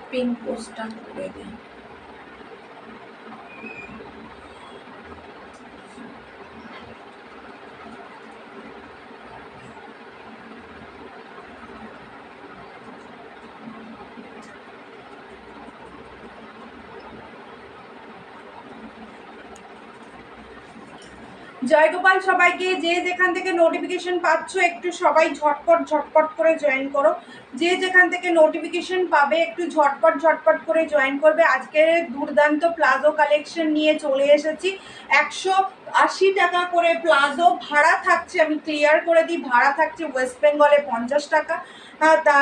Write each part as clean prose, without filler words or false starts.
Pin পোস্টটা করে দিই। জয় গোপাল সবাইকে, যে যেখান থেকে নোটিফিকেশন পাচ্ছ একটু সবাই ঝটপট ঝটপট করে জয়েন করো। যে যেখান থেকে নোটিফিকেশন পাবে একটু ঝটপট ঝটপট করে জয়েন করবে। আজকে দুর্দান্ত প্লাজো কালেকশন নিয়ে চলে এসেছি। 180 টাকা করে প্লাজো ভাড়া থাকছে, আমি ক্লিয়ার করে দিই, ভাড়া থাকছে ওয়েস্ট বেঙ্গলে 50 টাকা। তা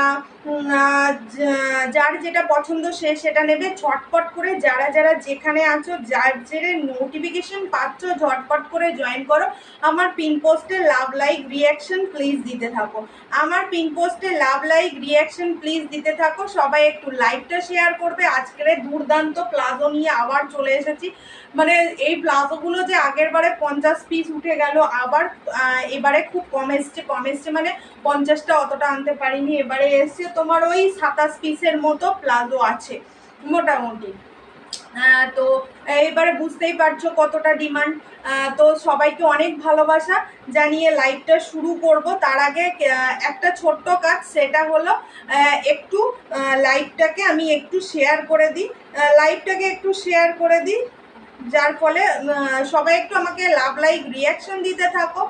যার যেটা পছন্দ সে সেটা নেবে। ঝটপট করে যারা যারা যেখানে আছো, যার জেরে নোটিফিকেশন পাচ্ছ ঝটপট করে জয়েন করো। আমার পিন পোস্টে লাভ লাইক রিয়াকশন প্লিজ দিতে থাকো। আমার পিন পোস্টে লাভ লাইক রিয়াকশন প্লিজ দিতে থাকো। সবাই একটু লাইভটা শেয়ার করবে। আজকের দুর্দান্ত প্লাজো নিয়ে আবার চলে এসেছি। মানে এই প্লাজোগুলো যে আগের বারে 50 পিস উঠে গেল, আবার এবারে খুব কম এসছে মানে 50টা অতটা আনতে পারিনি। এবারে এসছে তোমার ওই 27 পিসের মতো প্লাজো আছে মোটামুটি। তো এবারে বুঝতেই পারছো কতটা ডিমান্ড। তো সবাইকে অনেক ভালোবাসা জানিয়ে লাইভটা শুরু করব। তার আগে একটা ছোট্ট কাজ, সেটা হলো একটু লাইভটাকে আমি একটু শেয়ার করে দিই, যার ফলে সবাই একটু আমাকে লাভ লাইক রিয়াকশন দিতে থাকো।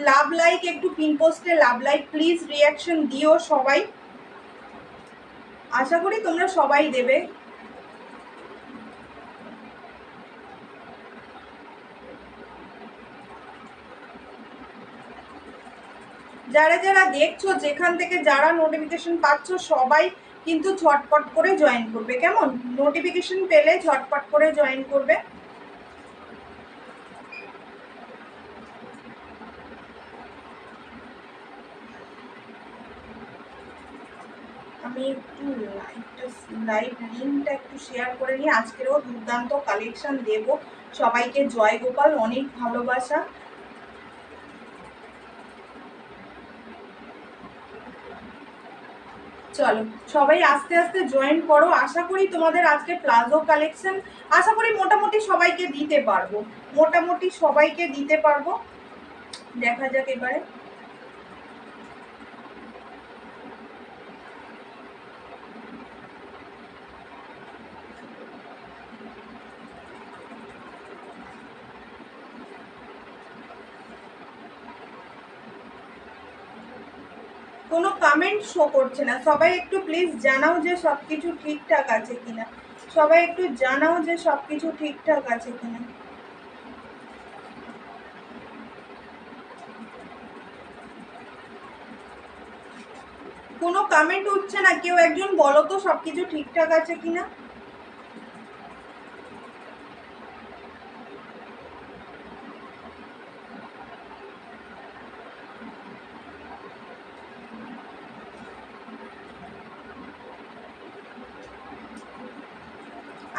লাভ লাইক একটু পিন পোস্টে লাভ লাইক প্লিজ রিয়াকশন দিও সবাই। আশা করি তোমরা সবাই দেবে। যারা যারা দেখছো, যেখান থেকে যারা নোটিফিকেশন পাচ্ছ, সবাই কিন্তু ঝটপট করে জয়েন করবে, কেমন? নোটিফিকেশন পেলে ঝটপট করে জয়েন করবে। আমি একটু লাইভ লিঙ্কটা একটু শেয়ার করে নিই। আজকেরও দুর্দান্ত কালেকশন দেব। সবাইকে জয় গোপাল, অনেক ভালোবাসা। চলো সবাই আস্তে আস্তে জয়েন করো। আশা করি তোমাদের আজকে প্লাজো কালেকশন আশা করি মোটামুটি সবাইকে দিতে পারবো। দেখা যাক এবারে। কোনো কমেন্ট শো করছে না। সবাই একটু প্লিজ জানাও যে সবকিছু ঠিকঠাক আছে কিনা। কোনো কমেন্ট উঠছে না, কেউ একজন বলো তো সবকিছু ঠিকঠাক আছে কিনা।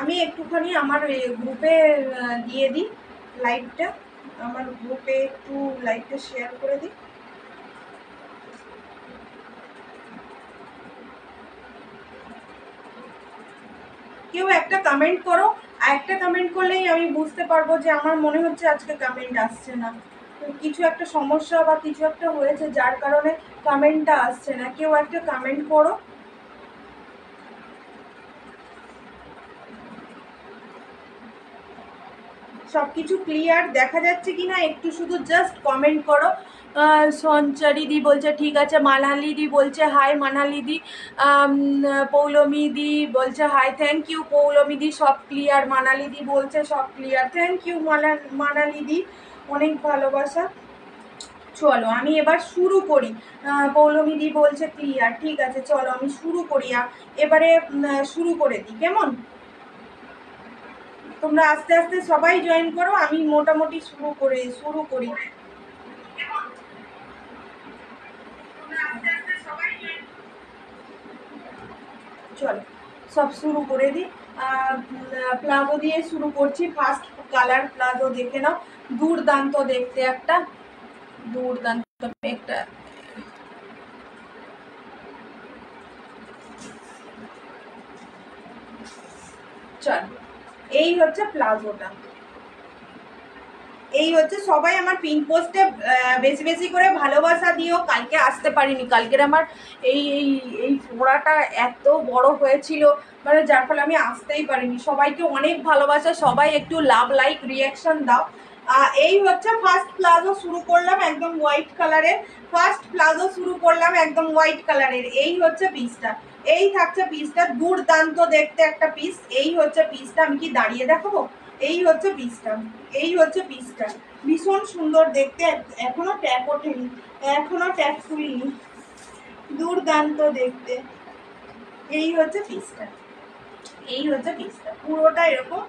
আমি একটুখানি আমার গ্রুপে দিয়ে দিই লাইভটা, আমার গ্রুপে একটু লাইভটা শেয়ার করে দিই। কেউ একটা কমেন্ট করো, একটা কমেন্ট করলেই আমি বুঝতে পারবো যে আমার মনে হচ্ছে আজকে কমেন্ট আসছে না, কিছু একটা সমস্যা বা কিছু একটা হয়েছে যার কারণে কমেন্টটা আসছে না। কেউ একটা কমেন্ট করো। সবকিছু ক্লিয়ার দেখা যাচ্ছে কিনা একটু শুধু জাস্ট কমেন্ট করো। সঞ্চারিদি বলছে ঠিক আছে, মানালিদি বলছে হাই, মানালিদি। পৌলমিদি বলছে হাই, থ্যাংক ইউ পৌলমিদি, সব ক্লিয়ার। মানালিদি বলছে সব ক্লিয়ার, থ্যাংক ইউ মানালিদি, অনেক ভালোবাসা। চলো আমি এবার শুরু করি। পৌলমিদি বলছে ক্লিয়ার, ঠিক আছে চলো আমি শুরু করি। এবারে শুরু করে দিই, কেমন? তোমরা আস্তে আস্তে সবাই জয়েন করো, আমি মোটামুটি শুরু করি। চলো সব শুরু করে দিই। প্লাজো দিয়ে শুরু করছি। ফার্স্ট কালার প্লাজো দেখে নাও, দুর্দান্ত দেখতে একটা, দুর্দান্ত একটা। চল এই হচ্ছে প্লাজোটা। এই হচ্ছে, সবাই আমার পিন পোস্টে বেশি বেশি করে ভালোবাসা দিও। কালকে আসতে পারিনি, কালকের আমার এই এই এই ফোড়াটা এত বড় হয়েছিল, মানে যার ফলে আমি আসতেই পারিনি। সবাইকে অনেক ভালোবাসা, সবাই একটু লাভ লাইক রিয়াকশন দাও। এই হচ্ছে ফার্স্ট প্লাজো শুরু করলাম একদম হোয়াইট কালারের, ফার্স্ট প্লাজো শুরু করলাম একদম হোয়াইট কালারের। এই হচ্ছে পিসটা, এই থাকছে পিসটা, দুর্দান্ত দেখতে একটা পিস। এই হচ্ছে পিসটা, আমি কি দাঁড়িয়ে দেখাবো? এই হচ্ছে পিসটা, এই হচ্ছে পিসটা, ভীষণ সুন্দর দেখতে। এখনো ট্যাপ ওঠেনি, এখনো ট্যাপ খুলিনি, দুর্দান্ত দেখতে। এই হচ্ছে পিসটা, এই হচ্ছে পিসটা, পুরোটা এরকম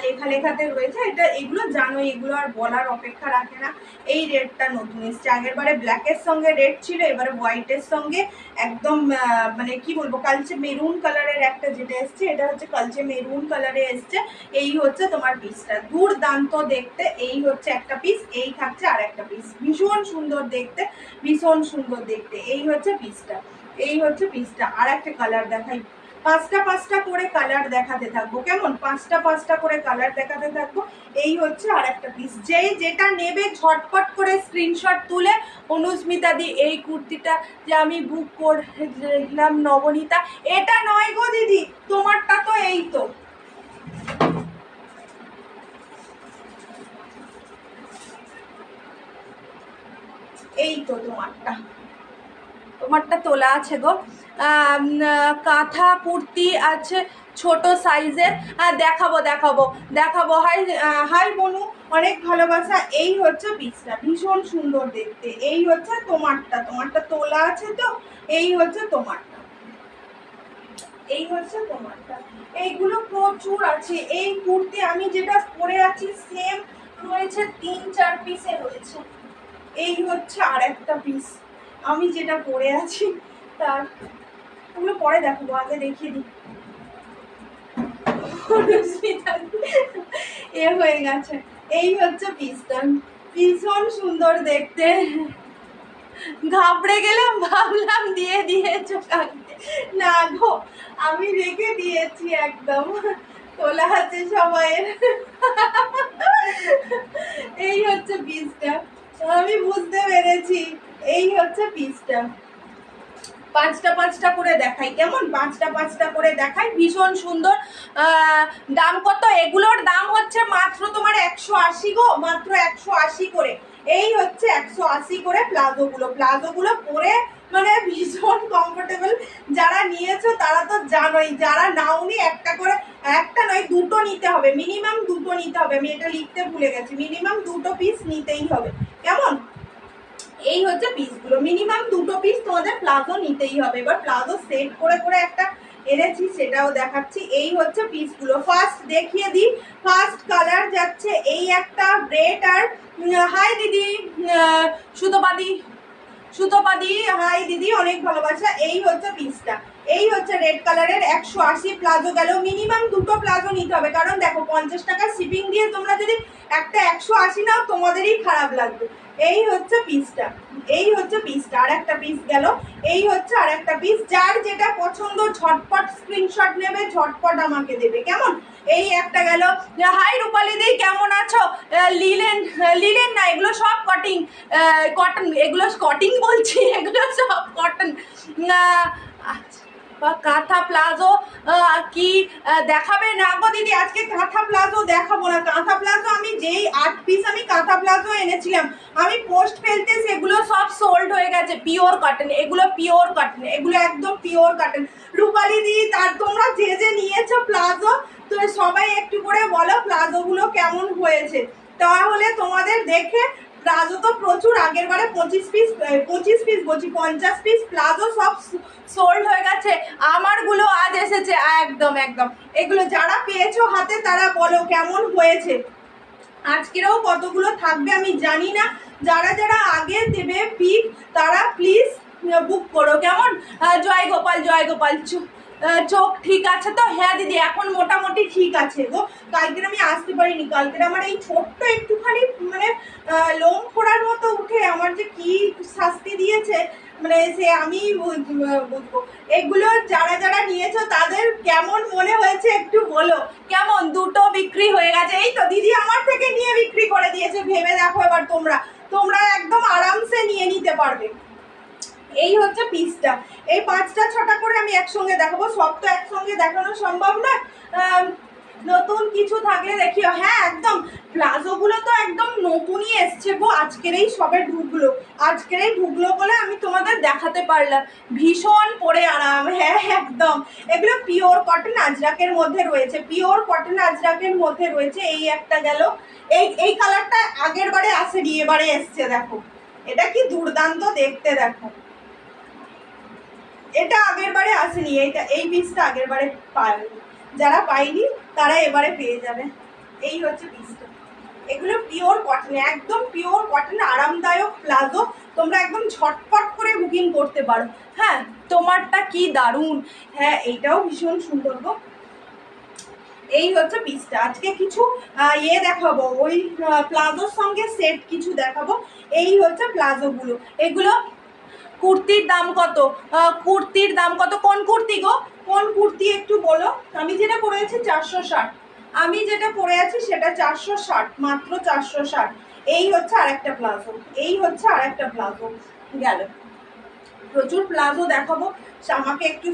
লেখা লেখাতে রয়েছে। এটা এগুলো জানো, এগুলো আর বলার অপেক্ষা রাখে না। এই রেডটা নতুন এসছে, আগের বারে ব্ল্যাকের সঙ্গে রেড ছিল, এবারে হোয়াইটের সঙ্গে একদম মানে কি বলবো, কালচে মেরুন কালারের একটা যেটা এসছে, এটা হচ্ছে কালচে মেরুন কালারে এসছে। এই হচ্ছে তোমার পিসটা, দুর্দান্ত দেখতে। এই হচ্ছে একটা পিস, এই থাকছে আর একটা পিস, ভীষণ সুন্দর দেখতে, ভীষণ সুন্দর দেখতে। এই হচ্ছে পিসটা, এই হচ্ছে পিসটা। আর একটা কালার দেখাই, পাঁচটা পাঁচটা করে কালার দেখাতে থাকবো, কেমন? পাঁচটা পাঁচটা করে কালার দেখাতে থাকবো। এই হচ্ছে আর একটা পিস, যেটা নেবে ঝটপট করে স্ক্রিনশট তুলে অনুস্মিতা দি এই কুর্তিটা যে আমি বুক করলাম নবনীতা, এটা নয় গো দিদি, তোমারটা তো এই তো, এই তো তোমারটা, তোমারটা তোলা আছে গো। কাঁথা কুর্তি আছে ছোট সাইজের, দেখাবো দেখাবো দেখাবো। হাই হাই বনু, অনেক ভালোবাসা। এই হচ্ছে পিসটা, ভীষণ সুন্দর দেখতে। এই হচ্ছে তোমারটা, তোমারটা তোলা আছে তো, এই হচ্ছে তোমারটা, এই হচ্ছে তোমারটা। এইগুলো প্রচুর আছে। এই কুর্তি আমি যেটা পরে আছি সেম রয়েছে, 3-4 পিসে রয়েছে। এই হচ্ছে আর একটা পিস আমি যেটা পরে আছি তার, ওগুলো পরে দেখাবো, আগে দেখিয়ে দিই। এ হয়ে গেছে। এই হচ্ছে পিসটা, ভীষণ সুন্দর দেখতে। ঘাবড়ে গেলাম, ভাবলাম দিয়ে দিয়েছো কালকে, না গো আমি রেখে দিয়েছি একদম, তোলা আছে সবাইয়ের। এই হচ্ছে পিসটা, আমি বুঝতে পেরেছি। এই হচ্ছে পিসটা, পাঁচটা পাঁচটা করে দেখাই, কেমন? পাঁচটা পাঁচটা করে দেখাই, ভীষণ সুন্দর। দাম কত? এগুলোর দাম হচ্ছে মাত্র তোমার 180 গো, মাত্র 180 করে। এই হচ্ছে 180 করে প্লাজোগুলো পরে মানে ভীষণ কমফোর্টেবল। যারা নিয়েছো তারা তো জানোই, যারা নাওনি একটা করে, একটা নয় দুটো নিতে হবে, মিনিমাম দুটো নিতে হবে। আমি এটা লিখতে ভুলে গেছি, মিনিমাম দুটো পিস নিতেই হবে, কেমন? এই হচ্ছে পিসগুলো, মিনিমাম দুটো পিস তোমাদের প্লাজো নিতেই হবে। এবার প্লাজো সেট করে করে একটা এনেছি, সেটাও দেখাচ্ছি। এই হচ্ছে পিসগুলো, ফার্স্ট দেখিয়ে দিই। ফার্স্ট কালার যাচ্ছে এই একটা রেড আর, হাই দিদি সুতোপাদি, সুতোপাদি হাই দিদি, অনেক ভালোবাসা। এই হচ্ছে পিসটা, এই হচ্ছে রেড কালারের 180 প্লাজো গেল। মিনিমাম দুটো প্লাজো নিতে হবে, কারণ দেখো 50 টাকা শিপিং দিয়ে তোমরা যদি একটা 180 নাও তোমাদেরই খারাপ লাগবে। এই হচ্ছে পিসটা, এই হচ্ছে পিসটা, আর একটা পিস গেল। এই হচ্ছে আর একটা পিস, যার যেটা পছন্দ ঝটপট স্ক্রিনশট নেবে, ঝটপট আমাকে দেবে, কেমন? এই একটা গেল। হাই রূপালি দি, কেমন আছো? লিলেন, লিলেন না, এগুলো সব কটিং, কটন, এগুলো কটিং বলছি, এগুলো সব কটন। আচ্ছা, বা কাঁথা প্লাজো কি দেখাবে? না গো দিদি, আজকে কাঁথা প্লাজো দেখাবো না। কাঁথা প্লাজো আমি যেই 8 পিস আমি কাঁথা প্লাজো এনেছিলাম, আমি পোস্ট ফেলতে সেগুলো সব সোল্ড হয়ে গেছে। পিওর কটন, এগুলো পিওর কটন, এগুলো একদম পিওর কটন। রূপালি দি, তার তোমরা যে যে নিয়েছো প্লাজো, তো সবাই একটু করে বলো প্লাজোগুলো কেমন হয়েছে, তাহলে তোমাদের দেখে। প্লাজো তো প্রচুর, আগের বারে 25 পিস বলছি 50 পিস প্লাজো সব সোল্ড হয়ে গেছে। আমারগুলো আজ এসেছে, একদম একদম। এগুলো যারা পেয়েছো হাতে তারা বলো কেমন হয়েছে। আজকেরও কতগুলো থাকবে আমি জানি না, যারা যারা আগে দেবে পিক তারা প্লিজ বুক করো, কেমন? জয় গোপাল, জয় গোপাল। চোখ ঠিক আছে তো? হ্যাঁ দিদি এখন মোটামুটি ঠিক আছে গো। কালকের আমি আসতে পারিনি, কালকের আমার এই ছোট্ট একটুখানি মানে লোম খোঁড়ার মতো উঠে আমার যে কি শাস্তি দিয়েছে, মানে সে আমি বুঝবো। এগুলো যারা যারা নিয়েছো তাদের কেমন মনে হয়েছে একটু বলো। কেমন দুটো বিক্রি হয়ে গেছে, এই তো দিদি আমার থেকে নিয়ে বিক্রি করে দিয়েছে। ভেবে দেখো এবার তোমরা তোমরা একদম আরামসে নিয়ে নিতে পারবে। এই হচ্ছে পিসটা। এই 5টা 6টা করে আমি একসঙ্গে দেখাবো, সব তো একসঙ্গে দেখানো সম্ভব না। নতুন কিছু থাকলে দেখিও। হ্যাঁ একদম, প্লাজোগুলো তো একদম নতুনই এসছে গো, আজকের এই সবে ঢুকলো, আজকের এই ঢুকলো বলে আমি তোমাদের দেখাতে পারলাম। ভীষণ পরে আরাম, হ্যাঁ একদম। এগুলো পিওর কটন আজরাকের মধ্যে রয়েছে, পিওর কটন আজরাকের মধ্যে রয়েছে। এই একটা গেল, এই কালারটা আগের বারে আসেনি, এবারে এসছে। দেখো এটা কি দুর্দান্ত দেখতে, দেখো এটা আগের বারে আসেনি, এইটা এই পিসটা আগের বারে পায়নি, যারা পাইনি তারা এবারে পেয়ে যাবে। এই হচ্ছে পিসটা। এগুলো পিওর কটন, একদম পিওর কটন, আরামদায়ক প্লাজো। তোমরা একদম ঝটপট করে বুকিং করতে পারো। হ্যাঁ তোমারটা কি দারুণ, হ্যাঁ এইটাও ভীষণ সুন্দর গো। এই হচ্ছে পিসটা। আজকে কিছু ইয়ে দেখাবো, ওই প্লাজোর সঙ্গে সেট কিছু দেখাবো। এই হচ্ছে প্লাজোগুলো। এগুলো কুর্তির দাম কত? কুর্তির দাম কত? কোন কুর্তি গো, কোন কুর্তি একটু বলো। আমি যেটা পরে আছি 460, আমি যেটা পরে আছি সেটা 460, মাত্র 460। এই হচ্ছে আরেকটা প্লাজো, এই হচ্ছে আরেকটা প্লাজো গেল। প্রচুর প্লাজো দেখাবো, আমাকে একটু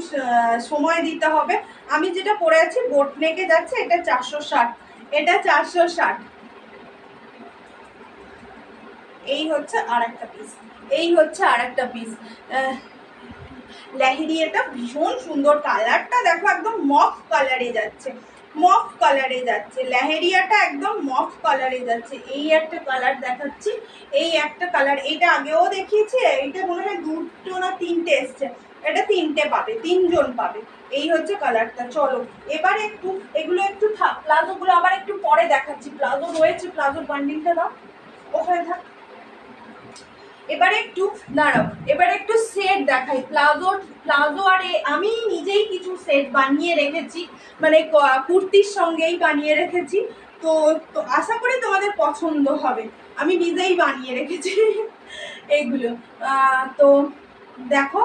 সময় দিতে হবে। আমি যেটা পরে আছি বোট নেকে যাচ্ছে, এটা 460, এটা 460। এই হচ্ছে আরেকটা পিস, এই হচ্ছে আরেকটা পিস। লেহেরিয়াটা ভীষণ সুন্দর, কালারটা দেখো একদম মফ কালারে যাচ্ছে, মফ কালারে যাচ্ছে লেহেরিয়াটা, একদম মফ কালারে যাচ্ছে। এই একটা কালার দেখাচ্ছি, এই একটা কালার, এটা আগেও দেখিয়েছি, এইটা মনে হয় 2টো না 3টে এসছে, এটা 3টে পাবে, 3জন পাবে। এই হচ্ছে কালারটা। চলো এবার একটু এগুলো একটু থাক, প্লাজোগুলো আবার একটু পরে দেখাচ্ছি। প্লাজো রয়েছে, প্লাজোর বান্ডিলটা দাও, ওখানে থাক। এবারে একটু দাঁড়াও, এবারে একটু সেট দেখাই। প্লাজো আর আমি নিজেই কিছু সেট বানিয়ে রেখেছি, মানে কুর্তির সঙ্গেই বানিয়ে রেখেছি। তো তো আশা করি তোমাদের পছন্দ হবে, আমি নিজেই বানিয়ে রেখেছি এইগুলো। তো দেখো,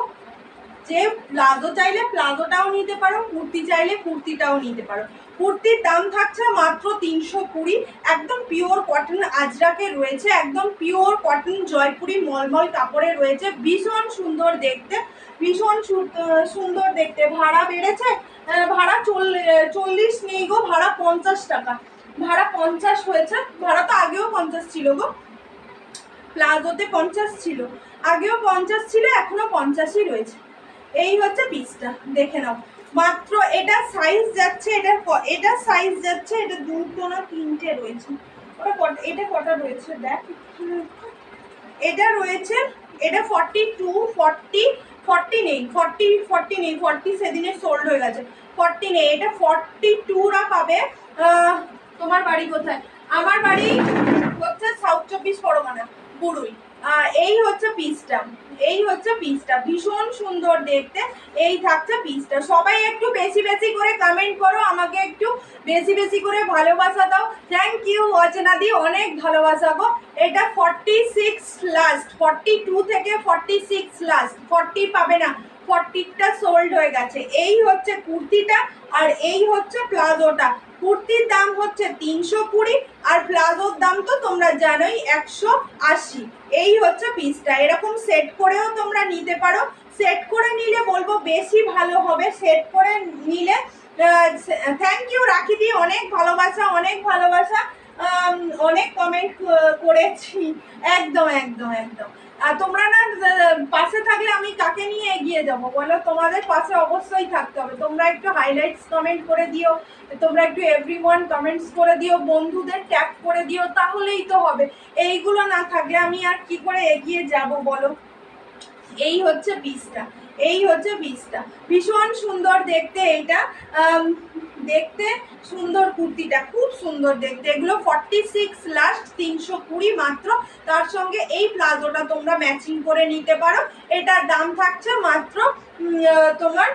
যে প্লাজো চাইলে প্লাজোটাও নিতে পারো, কুর্তি চাইলে কুর্তিটাও নিতে পারো। কুর্তির দাম থাকছে মাত্র 320, একদম পিওর কটন আজরাকে রয়েছে, একদম পিওর কটন জয়পুরি মলমল কাপড়ে রয়েছে। ভীষণ সুন্দর দেখতে, ভীষণ সুন্দর দেখতে। ভাড়া বেড়েছে, ভাড়া 40 নেই গো, ভাড়া 50 টাকা, ভাড়া 50 হয়েছে। ভাড়া তো আগেও 50 ছিল গো, প্লাজোতে 50 ছিল, আগেও 50 ছিল, এখনো 50ই রয়েছে। এই হচ্ছে পিসটা, দেখে নাও। মাত্র এটা সাইজ যাচ্ছে, এটা সাইজ যাচ্ছে, এটা 2টো না 3টে রয়েছে। ওটা এটা কটা রয়েছে দেখ, এটা রয়েছে, এটা 42, 40, 40 নেই, 40 নেই, 40 সেদিনে সোল্ড হয়ে গেছে, 40 নেই, এটা 42রা পাবে। তোমার বাড়ি কোথায়? আমার বাড়ি হচ্ছে সাউথ 24 পরগনা, বুড়ুই। এই হচ্ছে পিসটা, এই হচ্ছে পিসটা, ভীষণ সুন্দর দেখতে। এই থাকছে পিসটা। সবাই একটু বেশি বেশি করে কমেন্ট করো, আমাকে একটু বেশি বেশি করে ভালোবাসা দাও। থ্যাংক ইউ অচেনাদি, অনেক ভালোবাসা গো। এটা 46 লাস্ট, 42 থেকে 46 লাস্ট, 40 পাবে না, 40টা সোল্ড হয়ে গেছে। এই হচ্ছে কুর্তিটা, আর এই হচ্ছে প্লাজোটা। কুর্তির দাম হচ্ছে 320, আর প্লাজোর দাম তো তোমরা জানোই 180। এই হচ্ছে পিসটা। এরকম সেট করেও তোমরা নিতে পারো, সেট করে নিলে বলবো বেশি ভালো হবে, সেট করে নিলে। থ্যাংক ইউ রাখিদি, অনেক ভালোবাসা, অনেক ভালোবাসা, অনেক কমেন্ট করেছি। একদম একদম একদম। আর তোমরা না পাশে থাকলে আমি কাকে নিয়ে এগিয়ে যাব বলো? তোমাদের পাশে অবশ্যই থাকতে হবে। তোমরা একটু হাইলাইটস কমেন্ট করে দিও, তোমরা একটু এভরিওয়ান কমেন্টস করে দিও, বন্ধুদের ট্যাগ করে দিও, তাহলেই তো হবে। এইগুলো না থাকলে আমি আর কি করে এগিয়ে যাব বলো? এই হচ্ছে পিসটা, এই হচ্ছে পিসটা, ভীষণ সুন্দর দেখতে। এইটা দেখতে সুন্দর, কুর্তিটা খুব সুন্দর দেখতে। এগুলো 46 লাস্ট, 320 মাত্র। তার সঙ্গে এই প্লাজোটা তোমরা ম্যাচিং করে নিতে পারো। এটার দাম থাকছে মাত্র তোমার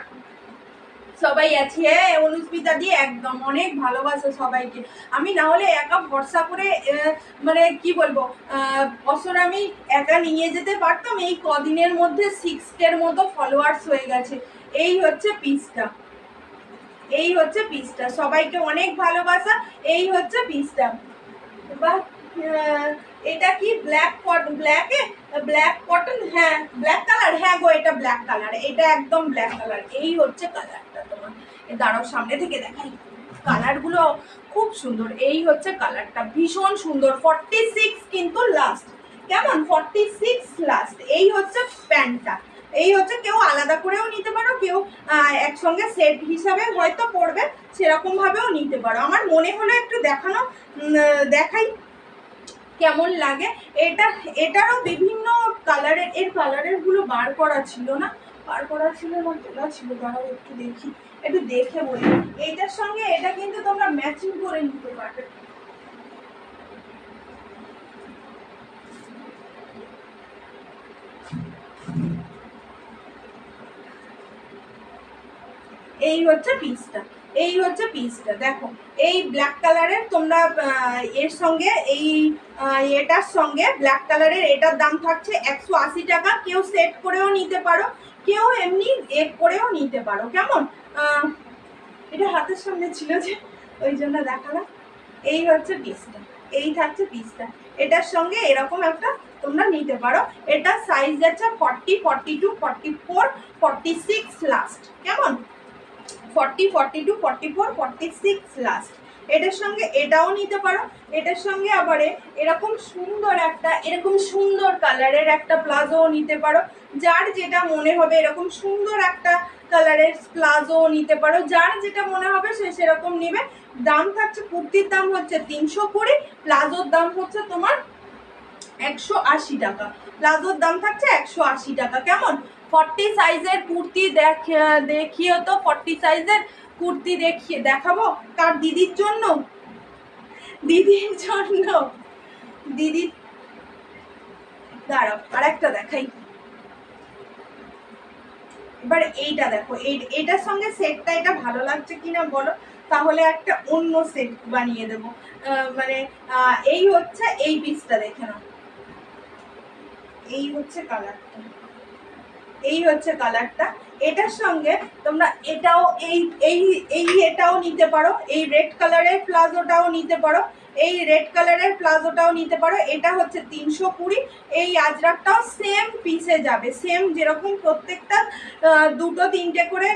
সবাই আছি। হ্যাঁ অনুস্মিতা দিয়ে একদম অনেক ভালোবাসে সবাইকে। আমি না হলে একা ভরসা করে মানে কি বলবো বছর আমি একা নিয়ে যেতে পারতাম। এই কদিনের মধ্যে 6K-র মতো ফলোয়ার্স হয়ে গেছে। এই হচ্ছে পিসটা, এই হচ্ছে পিসটা, সবাইকে অনেক ভালোবাসা। এই হচ্ছে পিসটা। এবার এটা কি ব্ল্যাক ব্ল্যাকে ব্ল্যাক কটন, হ্যাঁ ব্ল্যাক কালার, হ্যাঁ গো এটা ব্ল্যাক কালার, এটা একদম ব্ল্যাক কালার। এই হচ্ছে কালারটা তোমার, দাঁড়াও সামনে থেকে দেখাই, কালারগুলো খুব সুন্দর। এই হচ্ছে কালারটা, ভীষণ সুন্দর। 46 কিন্তু লাস্ট, কেমন 46 লাস্ট। এই হচ্ছে প্যান্টটা, এই হচ্ছে কেউ আলাদা করেও নিতে পারো, কেউ একসঙ্গে সেট হিসাবে হয়তো পরবে সেরকম ভাবেও নিতে পারো। আমার মনে হলো একটু দেখানো, দেখাই কেমন লাগে। এটারও বিভিন্ন কালারের, এর কালারের গুলো বার করা ছিল না, বার করা ছিল না তোলা ছিল, দাঁড়াও একটু দেখি, একটু দেখে বলি। এইটার সঙ্গে এটা কিন্তু তোমরা ম্যাচিং করে নিতে পারবে। এই হচ্ছে পিসটা, এই হচ্ছে পিসটা দেখো। এই ব্ল্যাক কালারের তোমরা এর সঙ্গে এই এটার সঙ্গে ব্ল্যাক কালারের এটার দাম থাকছে 180 টাকা। কেউ সেট করেও নিতে পারো, কেউ এমনি এক করেও নিতে পারো। কেমন এটা হাতের সামনে ছিল যে ওই জন্য দেখালাম। এই হচ্ছে পিসটা, এই থাকছে পিসটা। এটার সঙ্গে এরকম একটা তোমরা নিতে পারো। এটা সাইজ আছে 40, 42, 44, 46 লাস্ট। কেমন 40, 42, 44, 46 লাস্ট। এটার সঙ্গে এটাও নিতে পারো। এটার সঙ্গে আবার এরকম সুন্দর একটা, এরকম সুন্দর কালারের একটা প্লাজোও নিতে পারো। যার যেটা মনে হবে এরকম সুন্দর একটা কালারের প্লাজো নিতে পারো, যার যেটা মনে হবে সে সেরকম নেবে। দাম থাকছে, কুর্তির দাম হচ্ছে 320, প্লাজোর দাম হচ্ছে তোমার 180 টাকা। প্লাজোর দাম থাকছে 180 টাকা। কেমন 40 সাইজের কুর্তি দেখিও তো, 40 সাইজের কুর্তি দেখাবো কার, দিদির জন্য, দিদির জন্য, দিদির, দাঁড়াও আর একটা দেখাই। এবার এইটা দেখো, এইটার সঙ্গে সেটটা এটা ভালো লাগছে কিনা বলো, তাহলে একটা অন্য সেট বানিয়ে দেবো। মানে এই হচ্ছে এই পিসটা দেখে নাও, এই হচ্ছে কালারটা, এই হচ্ছে কালারটা। এটার সঙ্গে তোমরা এটাও এই এই এই এটাও নিতে পারো, এই রেড কালারের প্লাজোটাও নিতে পারো, এই রেড কালারের প্লাজোটাও নিতে পারো। এটা হচ্ছে 320। এই আজরাকটাও সেম পিসে যাবে, সেম যেরকম প্রত্যেকটা দুটো তিনটে করে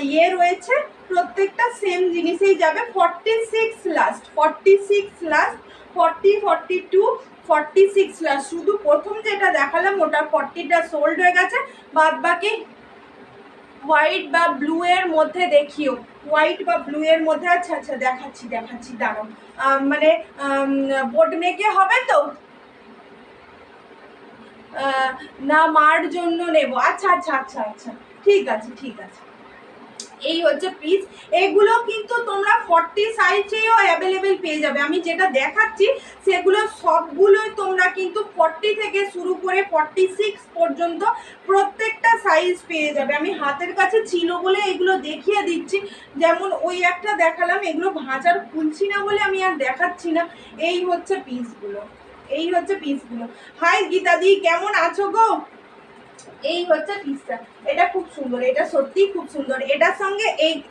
ইয়ে রয়েছে, প্রত্যেকটা সেম জিনিসেই যাবে। 46 লাস্ট, 46 লাস্ট, 40, 42, 46 লাস্ট। শুধু প্রথম যেটা দেখালাম ওটা 40টা সোল্ড হয়ে গেছে, বাদ বাকি হোয়াইট বা ব্লু এর মধ্যে দেখিও, হোয়াইট বা ব্লু এর মধ্যে। আচ্ছা আচ্ছা দেখাচ্ছি দেখাচ্ছি, দাঁড়াও মানে বোর্ড মেকে হবে তো না, মার জন্য নেব। আচ্ছা আচ্ছা আচ্ছা আচ্ছা, ঠিক আছে ঠিক আছে। এই হচ্ছে পিস। এগুলো কিন্তু তোমরা 40 সাইজেও অ্যাভেলেবেল পেয়ে যাবে। আমি যেটা দেখাচ্ছি সেগুলো সবগুলোই তোমরা কিন্তু 40 থেকে শুরু করে 46 পর্যন্ত প্রত্যেকটা সাইজ পেয়ে যাবে। আমি হাতের কাছে ছিল বলে এগুলো দেখিয়ে দিচ্ছি। যেমন ওই একটা দেখালাম, এগুলো ভাঁজার খুলছি না বলে আমি আর দেখাচ্ছি না। এই হচ্ছে পিসগুলো, এই হচ্ছে পিসগুলো। হাই গীতাদি, কেমন আছো গো? এই হচ্ছে পিসটা, এটা খুব সুন্দর, এটা সত্যি খুব সুন্দর। এটার সঙ্গে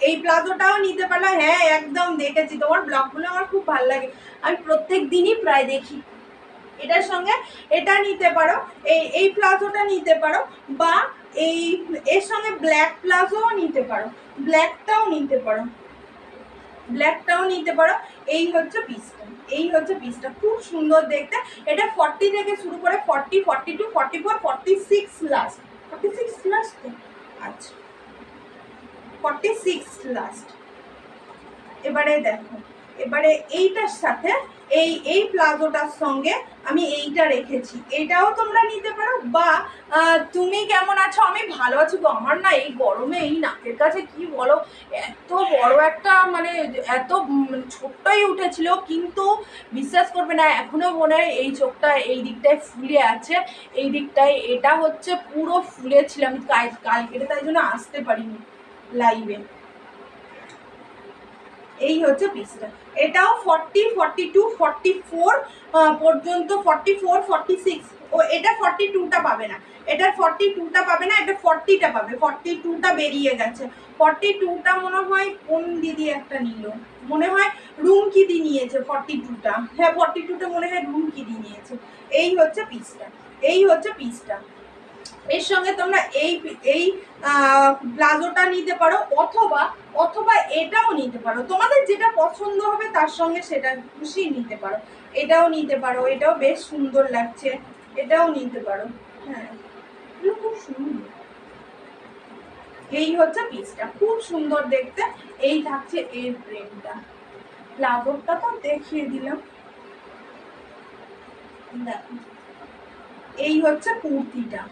এই প্লাজোটাও নিতে পারলো। হ্যাঁ একদম দেখেছি, তোমার ব্লগগুলো আমার খুব ভালো লাগে, আমি প্রত্যেক দিনই প্রায় দেখি। এটার সঙ্গে এটা নিতে পারো, এই প্লাজোটা নিতে পারো, বা এই এর সঙ্গে ব্ল্যাক প্লাজোও নিতে পারো, ব্ল্যাকটাও নিতে পারো, ব্ল্যাকটাও নিতে পারো। এই হচ্ছে পিসটা, এই হচ্ছে পিসটা, খুব সুন্দর দেখতে। এটা 40 থেকে শুরু করে 40, 42, 44, 46 লাস্ট, 46 লাস্ট তো, আচ্ছা 46 লাস্ট। এবারে দেখো, এবারে এইটার সাথে এই প্লাজোটার সঙ্গে আমি এইটা রেখেছি, এটাও তোমরা নিতে পারো। বা তুমি কেমন আছো? আমি ভালো আছি গো। আমার না এই গরমে এই নাকের কাছে কি বলো, এত বড় একটা মানে এত ছোট্টই উঠেছিল, কিন্তু বিশ্বাস করবে না এখনো মনে হয় এই চোখটা এই দিকটায় ফুলে আছে, এই দিকটায় এটা হচ্ছে পুরো ফুলে ছিল। আমি কালকে তাই জন্য আসতে পারিনি লাইভে। এই হচ্ছে পিসটা। এটাও 40, 42, 44 পর্যন্ত, 44, 46, ও এটা 42টা পাবে না, এটার 42টা পাবে না, এটা 40টা পাবে। 42টা বেরিয়ে গেছে। 42টা মনে হয় কোন দিদি একটা নিল, মনে হয় রুমকি দি নিয়েছে 42টা। হ্যাঁ 42টা মনে হয় রুমকি দি নিয়েছে। এই হচ্ছে পিসটা, এই হচ্ছে পিসটা। এর সঙ্গে তোমরা এই এই প্লাজোটা নিতে পারো, অথবা অথবা এটাও নিতে পারো, তোমাদের যেটা পছন্দ হবে তার সঙ্গে সেটা খুশি নিতে পারো। এটাও নিতে পারো, এটাও বেশ সুন্দর লাগছে, এটাও নিতে পারো। হ্যাঁ খুব সুন্দর। এই হচ্ছে পিসটা, খুব সুন্দর দেখতে। এই থাকছে এর প্রিন্টটা। প্লাজোটা তো দেখিয়ে দিলাম, দেখো এই হচ্ছে কুর্তিটা।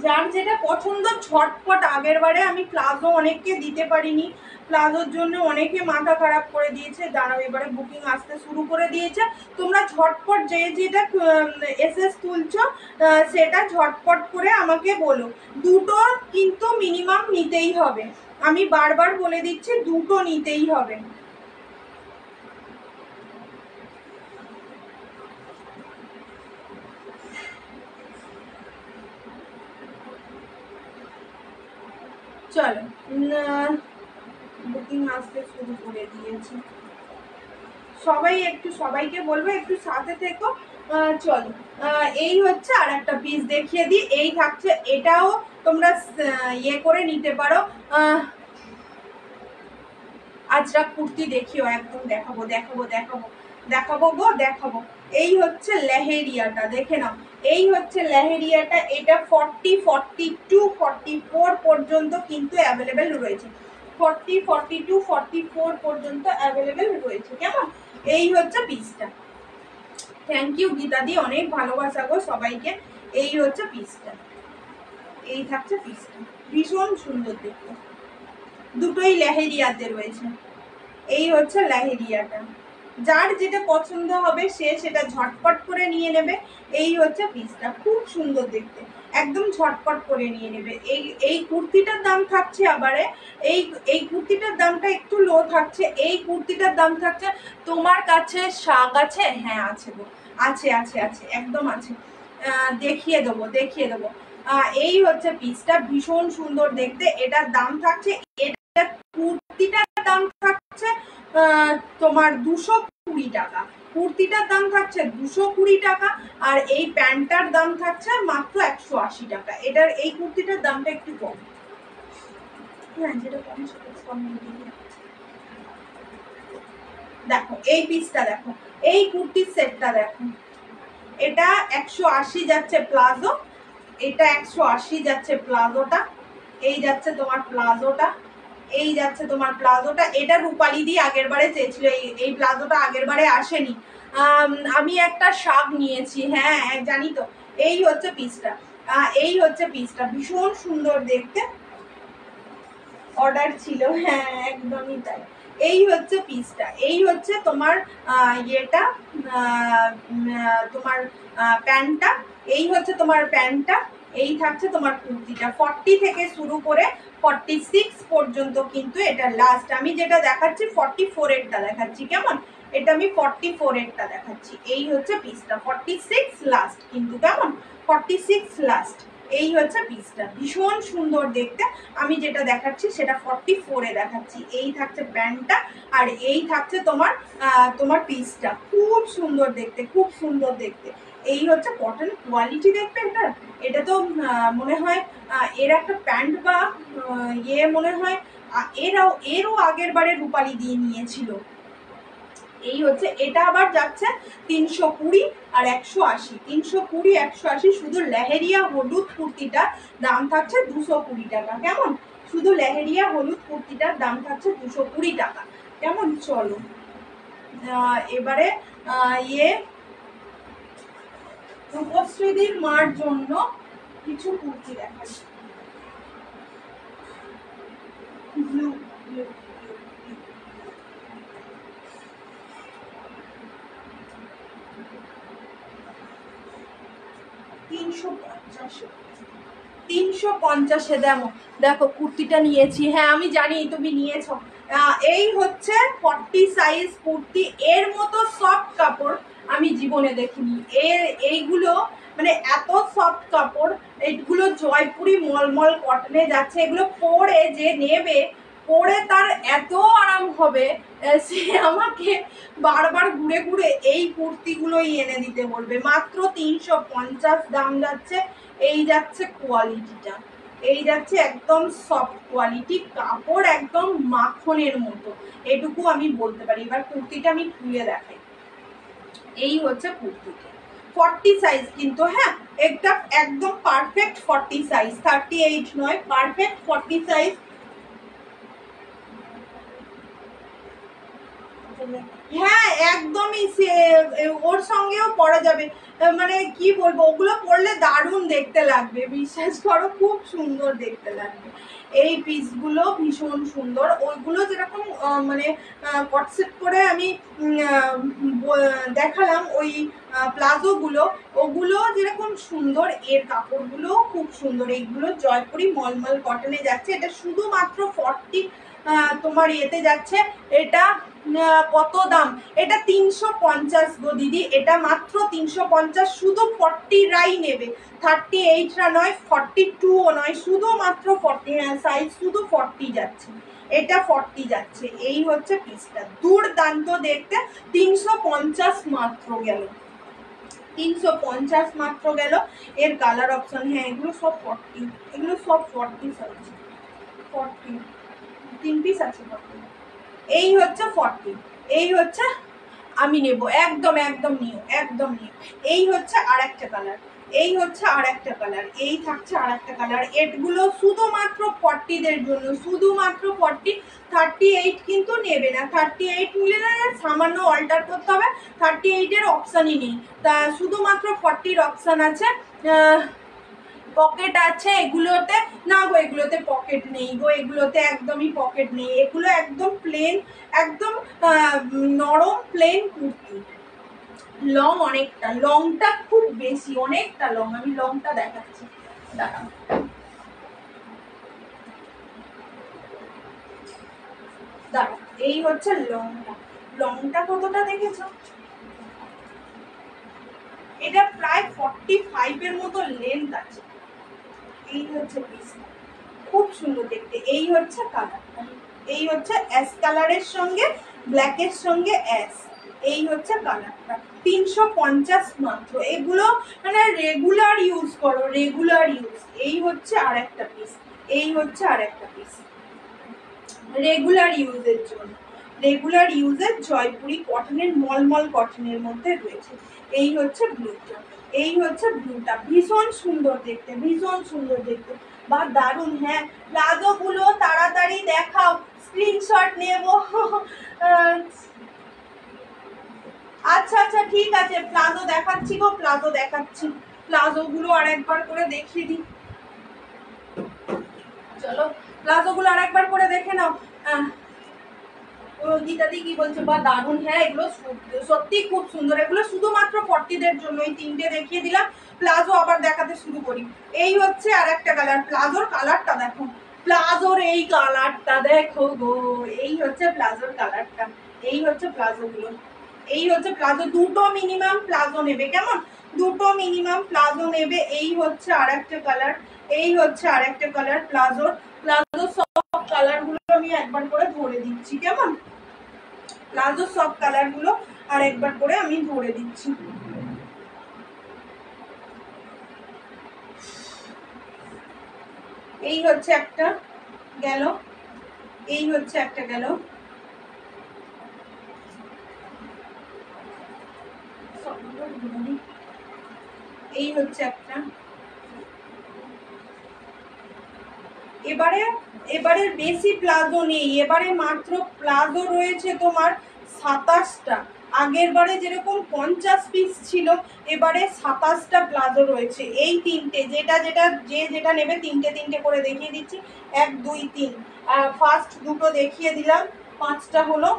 যার যেটা পছন্দ ঝটপট। আগের বারে আমি প্লাজো অনেককে দিতে পারিনি, প্লাজোর জন্য অনেকে মাথা খারাপ করে দিয়েছে, দাঁড়াও এবারে বুকিং আসতে শুরু করে দিয়েছে। তোমরা ঝটপট যে যেটা এসএস তুলছো সেটা ঝটপট করে আমাকে বলো। দুটো কিন্তু মিনিমাম নিতেই হবে, আমি বারবার বলে দিচ্ছি দুটো নিতেই হবে। চলো বুকিং আসতে শুরু করে দিয়েছি, সবাই একটু, সবাইকে বলবো একটু সাথে থেকো। চলো এই হচ্ছে আর একটা পিস দেখিয়ে দিই। এই থাকছে, এটাও তোমরা ইয়ে করে নিতে পারো। আজরাক কুর্তি দেখিও, একদম দেখাবো দেখাবো দেখাবো দেখাবো গো দেখাবো। এই হচ্ছে লেহেরিয়াটা, দেখে নাও। এই হচ্ছে লেহেরিয়াটা। এটা 40, 42, 44 পর্যন্ত কিন্তু অ্যাভেলেবেল রয়েছে। 40, 42, 44 পর্যন্ত অ্যাভেলেবেল রয়েছে। কেমন? এই হচ্ছে পিসটা। থ্যাংক ইউ গীতাদি, অনেক ভালোবাসা গো সবাইকে। এই হচ্ছে পিসটা, এই থাকছে পিসটা, ভীষণ সুন্দর দেখতে। দুটোই লেহেরিয়াতে রয়েছে। এই হচ্ছে লেহেরিয়াটা। যার যেটা পছন্দ হবে সে সেটা ঝটপট করে নিয়ে নেবে। এই হচ্ছে পিসটা, খুব সুন্দর দেখতে, একদম ঝটপট করে নিয়ে নেবে। এই এই কুর্তিটার দাম থাকছে আবারে, এই এই কুর্তিটার দামটা একটু লো থাকছে। এই কুর্তিটার দাম থাকছে, তোমার কাছে শাক আছে? হ্যাঁ আছে গো, আছে আছে আছে, একদম আছে। দেখিয়ে দেবো দেখিয়ে দেবো। এই হচ্ছে পিসটা, ভীষণ সুন্দর দেখতে। এটার দাম থাকছে, এটা কুর্তিটার দাম থাকছে তোমার 220 টাকা। কুর্তিটার দাম থাকছে 220 টাকা, আর এই প্যান্টটার দাম থাকছে মাত্র 180 টাকা। এটার এই কুর্তিটার দামটা একটু কম। হ্যাঁ যেটা কম সেটা কম। দেখো এই পিসটা, দেখো এই কুর্তির সেটটা দেখো। এটা 180 যাচ্ছে প্লাজো, এটা 180 যাচ্ছে প্লাজোটা। এই যাচ্ছে তোমার প্লাজোটা, এই যাচ্ছে তোমার প্লাজোটা। এটা রূপালি দিয়ে আগের বারে চেয়েছিল, এই প্লাজোটা আগের বারে আসেনি। আমি একটা শাক নিয়েছি, হ্যাঁ জানি তো। এই হচ্ছে পিসটা, এই হচ্ছে পিসটা, ভীষণ সুন্দর দেখতে। অর্ডার ছিল, হ্যাঁ একদমই তাই। এই হচ্ছে পিসটা, এই হচ্ছে তোমার ইয়েটা, তোমার প্যান্টটা। এই হচ্ছে তোমার প্যান্টটা। এই থাকছে তোমার কুর্তিটা। 40 থেকে শুরু করে 46 পর্যন্ত কিন্তু এটা লাস্ট। আমি যেটা দেখাচ্ছি 44 এরটা দেখাচ্ছি, কেমন? এটা আমি 44 এরটা দেখাচ্ছি। এই হচ্ছে পিসটা, 46 লাস্ট কিন্তু, কেমন? 46 লাস্ট। এই হচ্ছে পিসটা, ভীষণ সুন্দর দেখতে। আমি যেটা দেখাচ্ছি সেটা 44 দেখাচ্ছি। এই থাকছে প্যান্টটা, আর এই থাকছে তোমার তোমার পিসটা। খুব সুন্দর দেখতে, খুব সুন্দর দেখতে। এই হচ্ছে কটন কোয়ালিটি দেখবে এটা। এটা তো মনে হয় এর একটা প্যান্ট বা ইয়ে মনে হয় এরও আগের বারে রূপালি দিয়ে নিয়েছিল। এই হচ্ছে, এটা আবার যাচ্ছে 320 আর 180। 320, 180। শুধু লেহেরিয়া হলুদ কুর্তিটা দাম থাকছে 220 টাকা, কেমন? শুধু লেহেরিয়া হলুদ কুর্তিটার দাম থাকছে 220 টাকা, কেমন? চলো এবারে ইয়ে রূপশ্রীদির মার জন্য কিছু কুর্তি দেখাচ্ছি। ব্লু ব্লু 350 দেখো কুর্তিটা নিয়েছি। হ্যাঁ আমি জানি তুমি নিয়েছো, এই হচ্ছে 40 সাইজ কুর্তি। এর মতো সফট কাপড় আমি জীবনে দেখিনি। এইগুলো মানে এত সফট কাপড়, এইগুলো জয়পুরি মলমল কটনে যাচ্ছে। এগুলো পরে যে নেবে, পরে তার এত আরাম হবে, সে আমাকে বারবার ঘুরে ঘুরে এই কুর্তিগুলোই এনে দিতে বলবে। মাত্র 350 দাম যাচ্ছে। এই যাচ্ছে কোয়ালিটিটা, এই যাচ্ছে একদম সফট কোয়ালিটি, কাপড় একদম মাখনের মতো, এটুকু আমি বলতে পারি। এবার কুর্তিটা আমি খুলে দেখাই। এই হচ্ছে কুর্তিটা 40 সাইজ কিন্তু, হ্যাঁ এটা একদম পারফেক্ট 40 সাইজ, 38 নয়, পারফেক্ট 40 সাইজ। হ্যাঁ একদমই, সে ওর সঙ্গেও পরা যাবে। মানে কি বলবো, ওগুলো পরলে দারুণ দেখতে লাগবে, বিশ্বাস করো খুব সুন্দর দেখতে লাগবে। এই পিসগুলো ভীষণ সুন্দর। ওইগুলো যেরকম মানে কটসেট করে আমি দেখালাম, ওই প্লাজোগুলো, ওগুলো যেরকম সুন্দর, এর কাপড়গুলো খুব সুন্দর। এইগুলো জয়পুরি মলমল কটনে যাচ্ছে। এটা শুধুমাত্র 40 তোমার ইয়েতে যাচ্ছে। এটা কত দাম? এটা 350 গো দিদি, এটা মাত্র 350। শুধু 40 রাই নেবে, 38 রা নয়, 42ও নয়, শুধুমাত্র 40 সাইজ, শুধু 40 যাচ্ছে, এটা 40 যাচ্ছে। এই হচ্ছে পিসটা, দুর্দান্ত দেখতে। 350 মাত্র গেল, 350 মাত্র গেল। এর কালার অপশন, হ্যাঁ এগুলো সব 40, এগুলো সব 40 সাইজ, 40 3 পিস আছে 40। এই হচ্ছে 40, এই হচ্ছে আমি নেব, একদম একদম নিও, একদম নিও। এই হচ্ছে আর একটা কালার, এই হচ্ছে আর একটা কালার, এই থাকছে আর একটা কালার। এগুলো শুধুমাত্র 40 দের জন্য, শুধুমাত্র 40। 38 কিন্তু নেবে না, 38 নিলে না সামান্য অল্টার করতে হবে, 38 এর অপশানই নেই, তা শুধুমাত্র 40 অপশান আছে। পকেট আছে এগুলোতে, না গো এগুলোতে পকেট নেই গো, এগুলোতে একদমই পকেট নেই। এগুলো একদম প্লেন, একদম নরম প্লেন কুর্তি। লং অনেকটা, লংটা খুব বেশি, অনেকটা লং। আমি লংটা দেখাচ্ছি, দাঁড়াও। দাঁড়াও, এই হচ্ছে লংটা। লংটা কতটা দেখেছো? এটা প্রায় 45 এর মতো লেন্থ আছে। এই হচ্ছে পিসটা, খুব সুন্দর দেখতে। এই হচ্ছে কালারটা, এই হচ্ছে অ্যাশ কালারের সঙ্গে ব্ল্যাকের সঙ্গে অ্যাশ। এই হচ্ছে কালারটা, 350 মাত্র। এগুলো মানে রেগুলার ইউজ করো, রেগুলার ইউজ। এই হচ্ছে আর একটা পিস, এই হচ্ছে আর একটা পিস রেগুলার ইউজের জন্য, রেগুলার ইউজের জয়পুরি কটনের মলমল কটনের মধ্যে রয়েছে। এই হচ্ছে ব্লুটা, এই হচ্ছে ব্লুটা, ভীষণ সুন্দর দেখতে, ভীষণ সুন্দর দেখতে, বা দারুণ। হ্যাঁ প্লাজো গুলো তাড়াতাড়ি দেখাও, স্ক্রিনশট নেব। আচ্ছা আচ্ছা ঠিক আছে, প্লাজো দেখাচ্ছি গো, প্লাজো দেখাচ্ছি। প্লাজো গুলো আর একবার করে দেখিয়ে দিই, চলো প্লাজো গুলো আর একবার করে দেখে নাও। গীতাদি কি বলছে, বা দারুণ। হ্যাঁ এগুলো সত্যি খুব সুন্দর, এগুলো শুধুমাত্র 40 দের জন্য। এই তিনটে দেখিয়ে দিলাম, প্লাজো আবার দেখাতে শুরু করি। এই হচ্ছে আর একটা কালার, প্লাজোর কালারটা দেখো, প্লাজোর এই কালারটা দেখো গো, এই হচ্ছে প্লাজোর কালারটা। এই হচ্ছে প্লাজো গুলো, এই হচ্ছে প্লাজো। দুটো মিনিমাম প্লাজো নেবে, কেমন? দুটো মিনিমাম প্লাজো নেবে। এই হচ্ছে আর একটা কালার, এই হচ্ছে আর একটা কালার প্লাজোর। প্লাজো সব কালার গুলো আমি একবার করে ধরে দিচ্ছি, কেমন? প্লাজো সব কালার গুলো আর একবার করে আমি ধরে দিচ্ছি। এই হচ্ছে একটা গেল, এই হচ্ছে একটা গেল, এই হচ্ছে একটা। এবারে বেশি প্লাজো নেই, এবারে মাত্র প্লাজো রয়েছে তোমার 27টা। আগের বারে যেরকম 50 পিস ছিল, এবারে 27টা প্লাজো রয়েছে। এই তিনটে, যেটা যেটা যে যেটা নেবে তিনটে তিনটে করে দেখিয়ে দিচ্ছি। 1 2 3, ফার্স্ট দুটো দেখিয়ে দিলাম, 5টা হলো।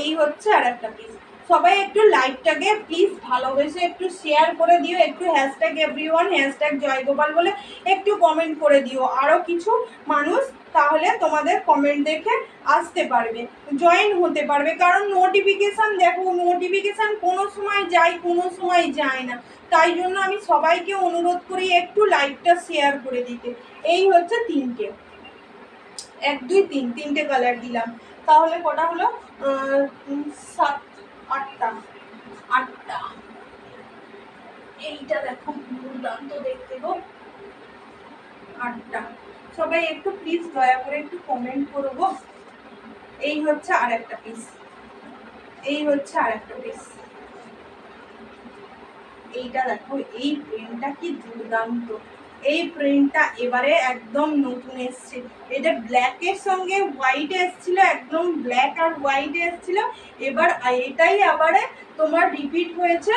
এই হচ্ছে আর একটা পিস, সবাই একটু লাইভটাকে প্লিজ ভালোবেসে একটু শেয়ার করে দিও, একটু হ্যাশট্যাগ এভরিওয়ান, হ্যাশট্যাগ জয়গোপাল বলে একটু কমেন্ট করে দিও, আরও কিছু মানুষ তাহলে তোমাদের কমেন্ট দেখে আসতে পারবে, জয়েন হতে পারবে। কারণ নোটিফিকেশান দেখো, নোটিফিকেশান কোনো সময় যায় কোনো সময় যায় না, তাই জন্য আমি সবাইকে অনুরোধ করি একটু লাইভটা শেয়ার করে দিতে। এই হচ্ছে তিনটে, 1 2 3 তিনটে কালার দিলাম, তাহলে কটা হলো 7 8টা 8টা। এইটা দেখো দুর্দান্ত দেখতে গো, 8টা। সবাই একটু প্লিজ দয়া করে একটু কমেন্ট করো গো। এই হচ্ছে আর একটা পিস, এই হচ্ছে আর একটা পিস। এইটা দেখো, এই প্রিন্টটা কি দুর্দান্ত, এই প্রিন্টটা এবারে একদম নতুন এসছে। এটা ব্ল্যাকের সঙ্গে হোয়াইট এসছিল, একদম ব্ল্যাক আর হোয়াইট এসছিল, এবার এটাই আবারে তোমার রিপিট হয়েছে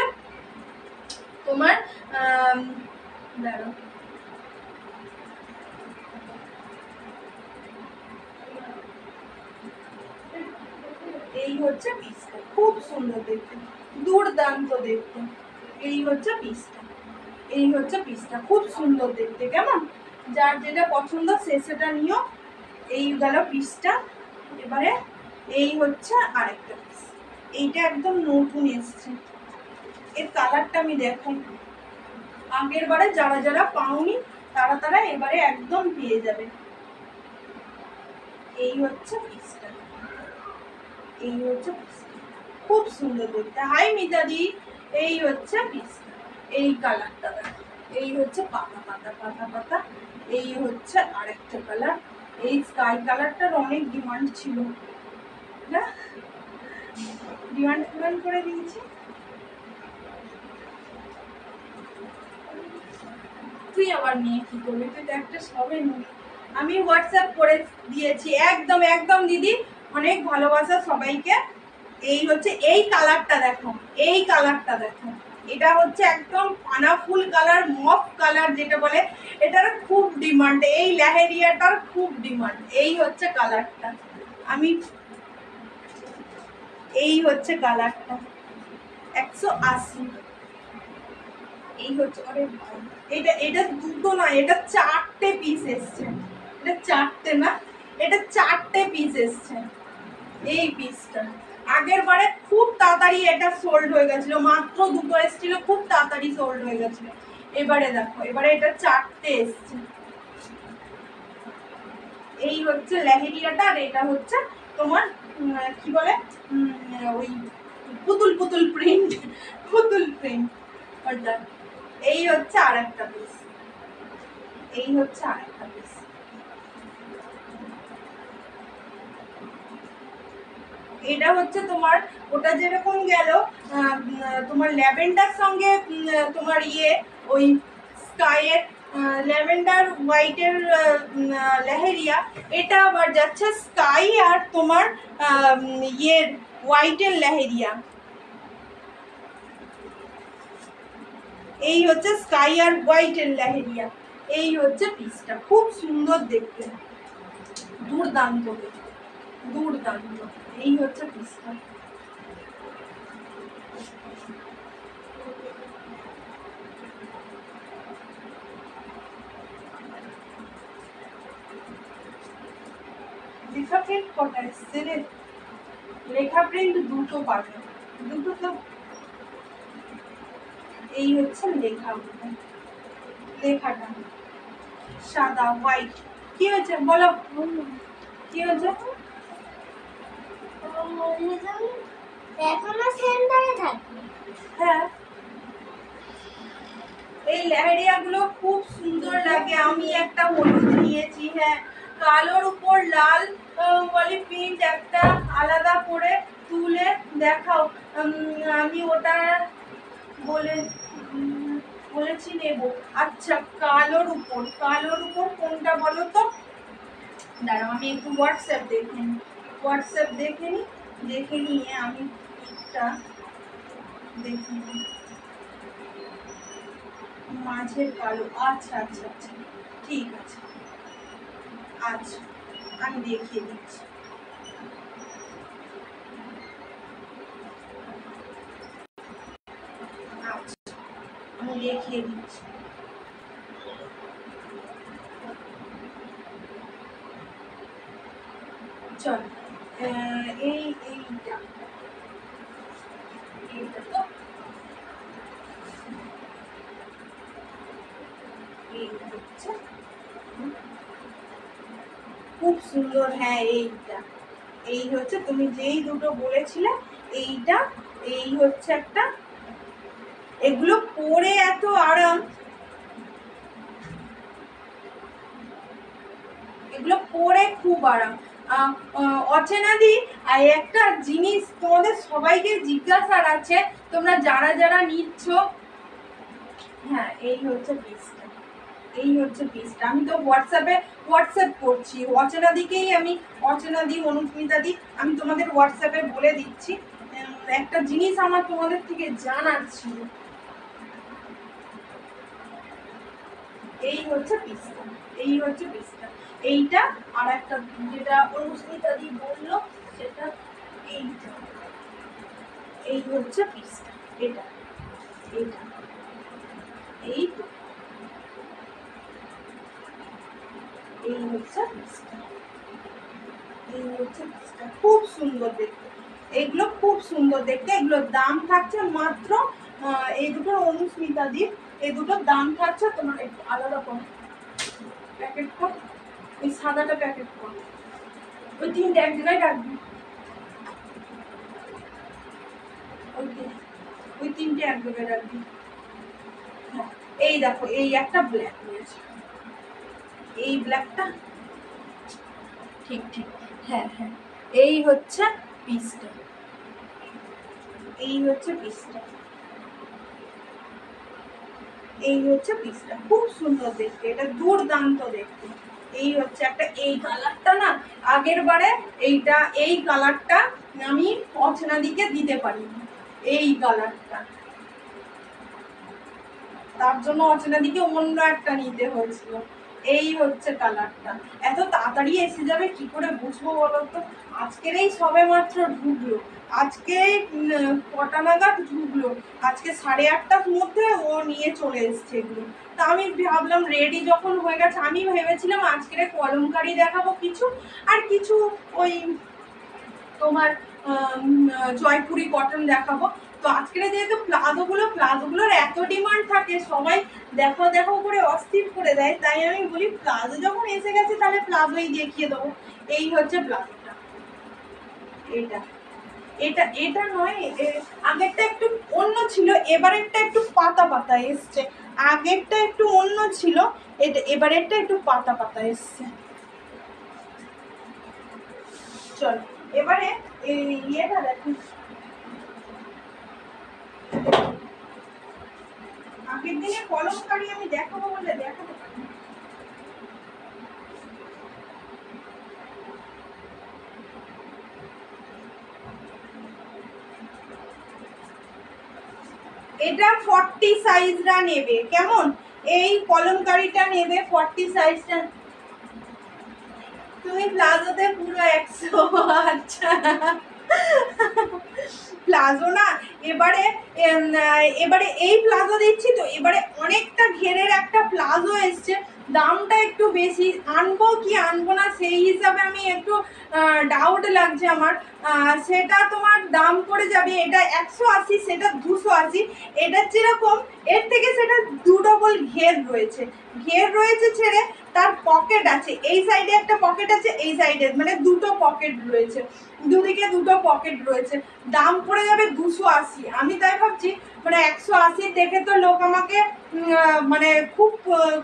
তোমার দাঁড়াও, এই হচ্ছে পিসটা, খুব সুন্দর দেখতে, দুর্দান্ত দেখতে। এই হচ্ছে পিসটা, এই হচ্ছে পিসটা, খুব সুন্দর দেখতে। কেমন, যার যেটা পছন্দ সে সেটা নিও। এই গেল পিসটা। এবারে এই হচ্ছে আরেকটা পিস, এইটা একদম নতুন এসছে। এর কালারটা আমি দেখাই, আগের বারে যারা যারা পাওনি তারা তারা এবারে একদম পেয়ে যাবে। এই হচ্ছে পিসটা, এই হচ্ছে পিসটা, খুব সুন্দর দেখতে। হাই মিতাদি, এই হচ্ছে পিসটা, এই কালারটা দেখো, এই হচ্ছে পাতা পাতা পাতা পাতা। এই হচ্ছে আরেকটা কালার, এই স্কাই কালারটার অনেক ডিমান্ড ছিল না, ডিমান্ড করে দিয়েছি। তুই আবার নিয়ে কি করবি, তুই তো একটা সবে নিবি। আমি হোয়াটসঅ্যাপ করে দিয়েছি, একদম একদম দিদি, অনেক ভালোবাসা সবাইকে। এই হচ্ছে এই কালারটা দেখো, এই কালারটা দেখো, এটা হচ্ছে একদম পানা ফুল কালার, মফ কালার যেটা বলে, এটার খুব ডিমান্ড, এই লেহেরিয়াটার খুব ডিমান্ড। এই হচ্ছে কালারটা, আমি এই হচ্ছে কালারটা 180। এই হচ্ছে, আরে এটা এটা দুটো না, এটা 4টে পিস এসছে, এটা 4টে না, এটা 4টে পিস এসছে। এই পিসটা আগের বারে খুব তাড়াতাড়ি এটা সোল্ড হয়ে গেছিল, মাত্র দুটো এসেছিল, খুব তাড়াতাড়ি সোল্ড হয়ে গেছিল। এবারে দেখো, এবারে এটা 4টে এসছে। এই হচ্ছে লেহেরিয়াটা, আর এটা হচ্ছে তোমার কি বলে ওই পুতুল পুতুল প্রিন্ট, পুতুল প্রিন্ট ওটা। এই হচ্ছে আর একটা পিস, এই হচ্ছে আর একটা পিস। এটা হচ্ছে তোমার, ওটা যেরকম গেল তোমার ল্যাভেন্ডার সঙ্গে তোমার ওই স্কাইয়ের ল্যাভেন্ডার হোয়াইটের লেহেরিয়া, এটা আবার যাচ্ছে স্কাই আর তোমার হোয়াইটের লেহেরিয়া। এই হচ্ছে স্কাই আর হোয়াইটের লেহেরিয়া। এই হচ্ছে পিসটা, খুব সুন্দর দেখতে, দুর্দান্ত দেখতে, দুর্দান্ত। এই হচ্ছে পিসটা। লেখা প্রিন্ট কটা এসছে রে, লেখা প্রিন্ট দুটো পাবে, দুটো তো। এই হচ্ছে লেখা, লেখাটা সাদা হোয়াইট। কি হয়েছে বলো, কি হয়েছে? হ্যাঁ, এই লেহেরিয়া গুলো খুব সুন্দর লাগে। আমি একটা হলুদ নিয়েছি, হ্যাঁ, কালোর উপর লাল বলি প্রিন্ট একটা আলাদা করে তুলে দেখাও। আমি ওটা বলেছি নেব। আচ্ছা, কালোর উপর, কালোর উপর কোনটা বলো তো, দাঁড়াও আমি একটু হোয়াটসঅ্যাপ দেখে নিই, হোয়াটসঅ্যাপ দেখে নিই, দেখে নিয়ে আমি একটা দেখে নিই। মাঝের কালো, আচ্ছা আচ্ছা আচ্ছা, ঠিক আছে, আচ্ছা আমি দেখিয়ে দিচ্ছি। দেখিয়ে দিচ্ছি। চল এইটা তো এই হচ্ছে খুব সুন্দর। হ্যাঁ এই হচ্ছে তুমি যেই দুটো বলেছিলে এইটা, এই হচ্ছে একটা, এগুলো পরে এত আরাম, এগুলো পরে খুব আরাম। অচেনাদি আর একটা জিনিস তোমাদের সবাইকে জিজ্ঞাসার আছে, তোমরা যারা যারা নিচ্ছ। হ্যাঁ এই হচ্ছে পিসটা, এই হচ্ছে পিসটা। আমি তো হোয়াটসঅ্যাপ করছি অচেনাদিকেই, আমি অচেনাদি অনুস্মিতাদি আমি তোমাদের হোয়াটসঅ্যাপে বলে দিচ্ছি। একটা জিনিস আমার তোমাদের থেকে জানার ছিল। এই হচ্ছে পিসটা, এই হচ্ছে পিসটা, এইটা। আর একটা যেটা অনুস্মিতাদি বললো সেটা এইটা, এই হচ্ছে পিসটা, এটা এইটা, এই তো এই হচ্ছে পিসটা, এই হচ্ছে পিসটা। খুব সুন্দর দেখতে, এগুলো খুব সুন্দর দেখতে। এগুলোর দাম থাকছে মাত্র এই দুটোর অনুস্মিতাদির, এই দুটোর দাম থাকছে তোমার একটু আলাদা করে প্যাকেট কর, ওই সাদাটা প্যাকেট কর, ওই তিনটে এক জায়গায় রাখবি, ওই তিনটে এক জায়গায় রাখবি। হ্যাঁ এই দেখো, এই একটা ব্ল্যাক রয়েছে, এই ব্ল্যাকটা, ঠিক ঠিক, হ্যাঁ হ্যাঁ, এই হচ্ছে পিসটা, এই হচ্ছে পিসটা, এই হচ্ছে পিসটা। খুব সুন্দর দেখতে, এটা দুর্দান্ত দেখতে। এই হচ্ছে একটা, এই কালারটা না আগের বারে এইটা, এই কালারটা আমি অচেনাদিকে দিতে পারিনি, এই কালারটা, তার জন্য অচেনাদিকে অন্য একটা নিতে হয়েছিল। এই হচ্ছে কালারটা। এত তাড়াতাড়ি এসে যাবে কি করে বুঝবো বলো তো? আজকের এই সবে মাত্র ঢুকলো, আজকে কটা নাগাদ ঢুকলো, আজকে 8:30টার মধ্যে ও নিয়ে চলে এসছে এগুলো। তা আমি ভাবলাম রেডি যখন হয়ে গেছে, আমি ভেবেছিলাম আজকের কলমকারি দেখাবো কিছু, আর কিছু ওই তোমার জয়পুরি কটন দেখাবো। তো আজকের যেহেতু প্লাজোগুলোর এত ডিমান্ড থাকে, সবাই দেখো দেখো করে অস্থির করে দেয়, তাই আমি বলি প্লাজো যখন এসে গেছে তাহলে প্লাজোই দেখিয়ে দেবো। এই হচ্ছে প্লাজোটা, এটা এটা এটা নয়, আগেরটা একটু অন্য ছিল, এবারেরটা একটু পাতা পাতা এসছে। আগেরটা একটু অন্য ছিল, এটা এবারেরটা একটু পাতা পাতা এসছে। চল এবারে ইয়েটা দেখো, আগের দিনে কলমকারি আমি দেখাবো বলে দেখাতে পারি। এটা 40 সাইজরা নেবে কেমন, এই কলমকারিটা নেবে 40 সাইজটা। তুমি প্লাজোতে পুরো 100। আচ্ছা প্লাজো না, এবারে এবারে এই প্লাজো দিচ্ছি তো, এবারে অনেকটা ঘেরের একটা প্লাজো এসছে, দামটা একটু বেশি, আনবো কি আনবো না সেই হিসাবে আমি একটু ডাউট লাগছে আমার। সেটা তোমার দাম পড়ে যাবে, এটা 180, সেটা 280। এটা যেরকম এর থেকে সেটা 2 ডবল ঘের রয়েছে, ঘের রয়েছে ছেড়ে তার পকেট আছে, এই সাইডে একটা পকেট আছে, এই সাইডে মানে দুটো পকেট রয়েছে, দুদিকে দুটো পকেট রয়েছে। দাম পড়ে যাবে 280। আমি তাই ভাবছি মানে 180 দেখে তো লোক আমাকে মানে খুব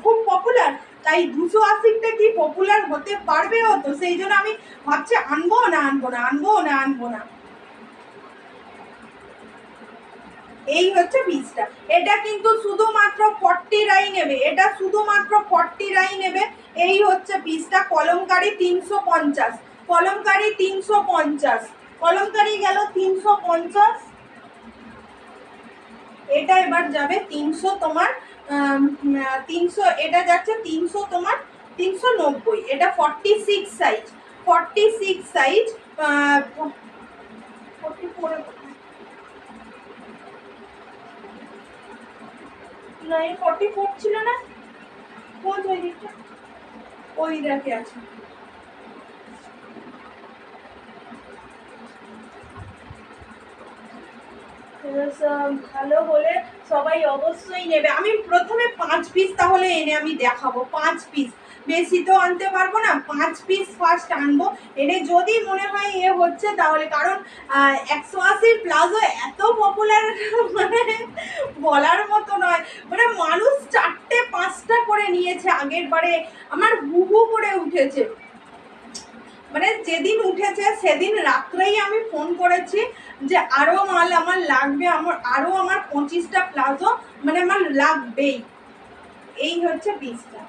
খুব পপুলার, তাই 280টা কি পপুলার হতে পারবে ও? তো সেই জন্য আমি ভাবছি আনবো না আনবো না, আনবো না আনবো না। এই হচ্ছে পিসটা, এটা কিন্তু শুধুমাত্র 40 রাই নেবে, এটা শুধুমাত্র 40 রাই নেবে। এই হচ্ছে পিসটা, কলমকারি 350, কলমকারি 350, কলমকারি গেল 350। এটা এবার যাবে 300 তোমার 300, এটা যাচ্ছে 300 তোমার 390। এটা 46 সাইজ, 46 সাইজ 44 না, এই 44 ছিল না, কোন ওই দিকটা, ওই দেখে আছে। ভালো হলে সবাই অবশ্যই নেবে। আমি প্রথমে 5 পিস তাহলে এনে আমি দেখাবো, 5 পিস, বেশি তো আনতে পারবো না, 5 পিস ফার্স্ট আনবো, এনে যদি মনে হয় এ হচ্ছে তাহলে, কারণ 180 প্লাজো এত পপুলার মানে বলার মতো নয়, মানে মানুষ 4টে 5টা করে নিয়েছে আগের বারে, আমার হুহু করে উঠেছে, মানে যেদিন উঠেছে সেদিন রাত্রেই আমি ফোন করেছি যে আরো মাল আমার লাগবে, আমার 25টা প্লাজো মানে আমার লাগবেই। এই হচ্ছে পিসটা,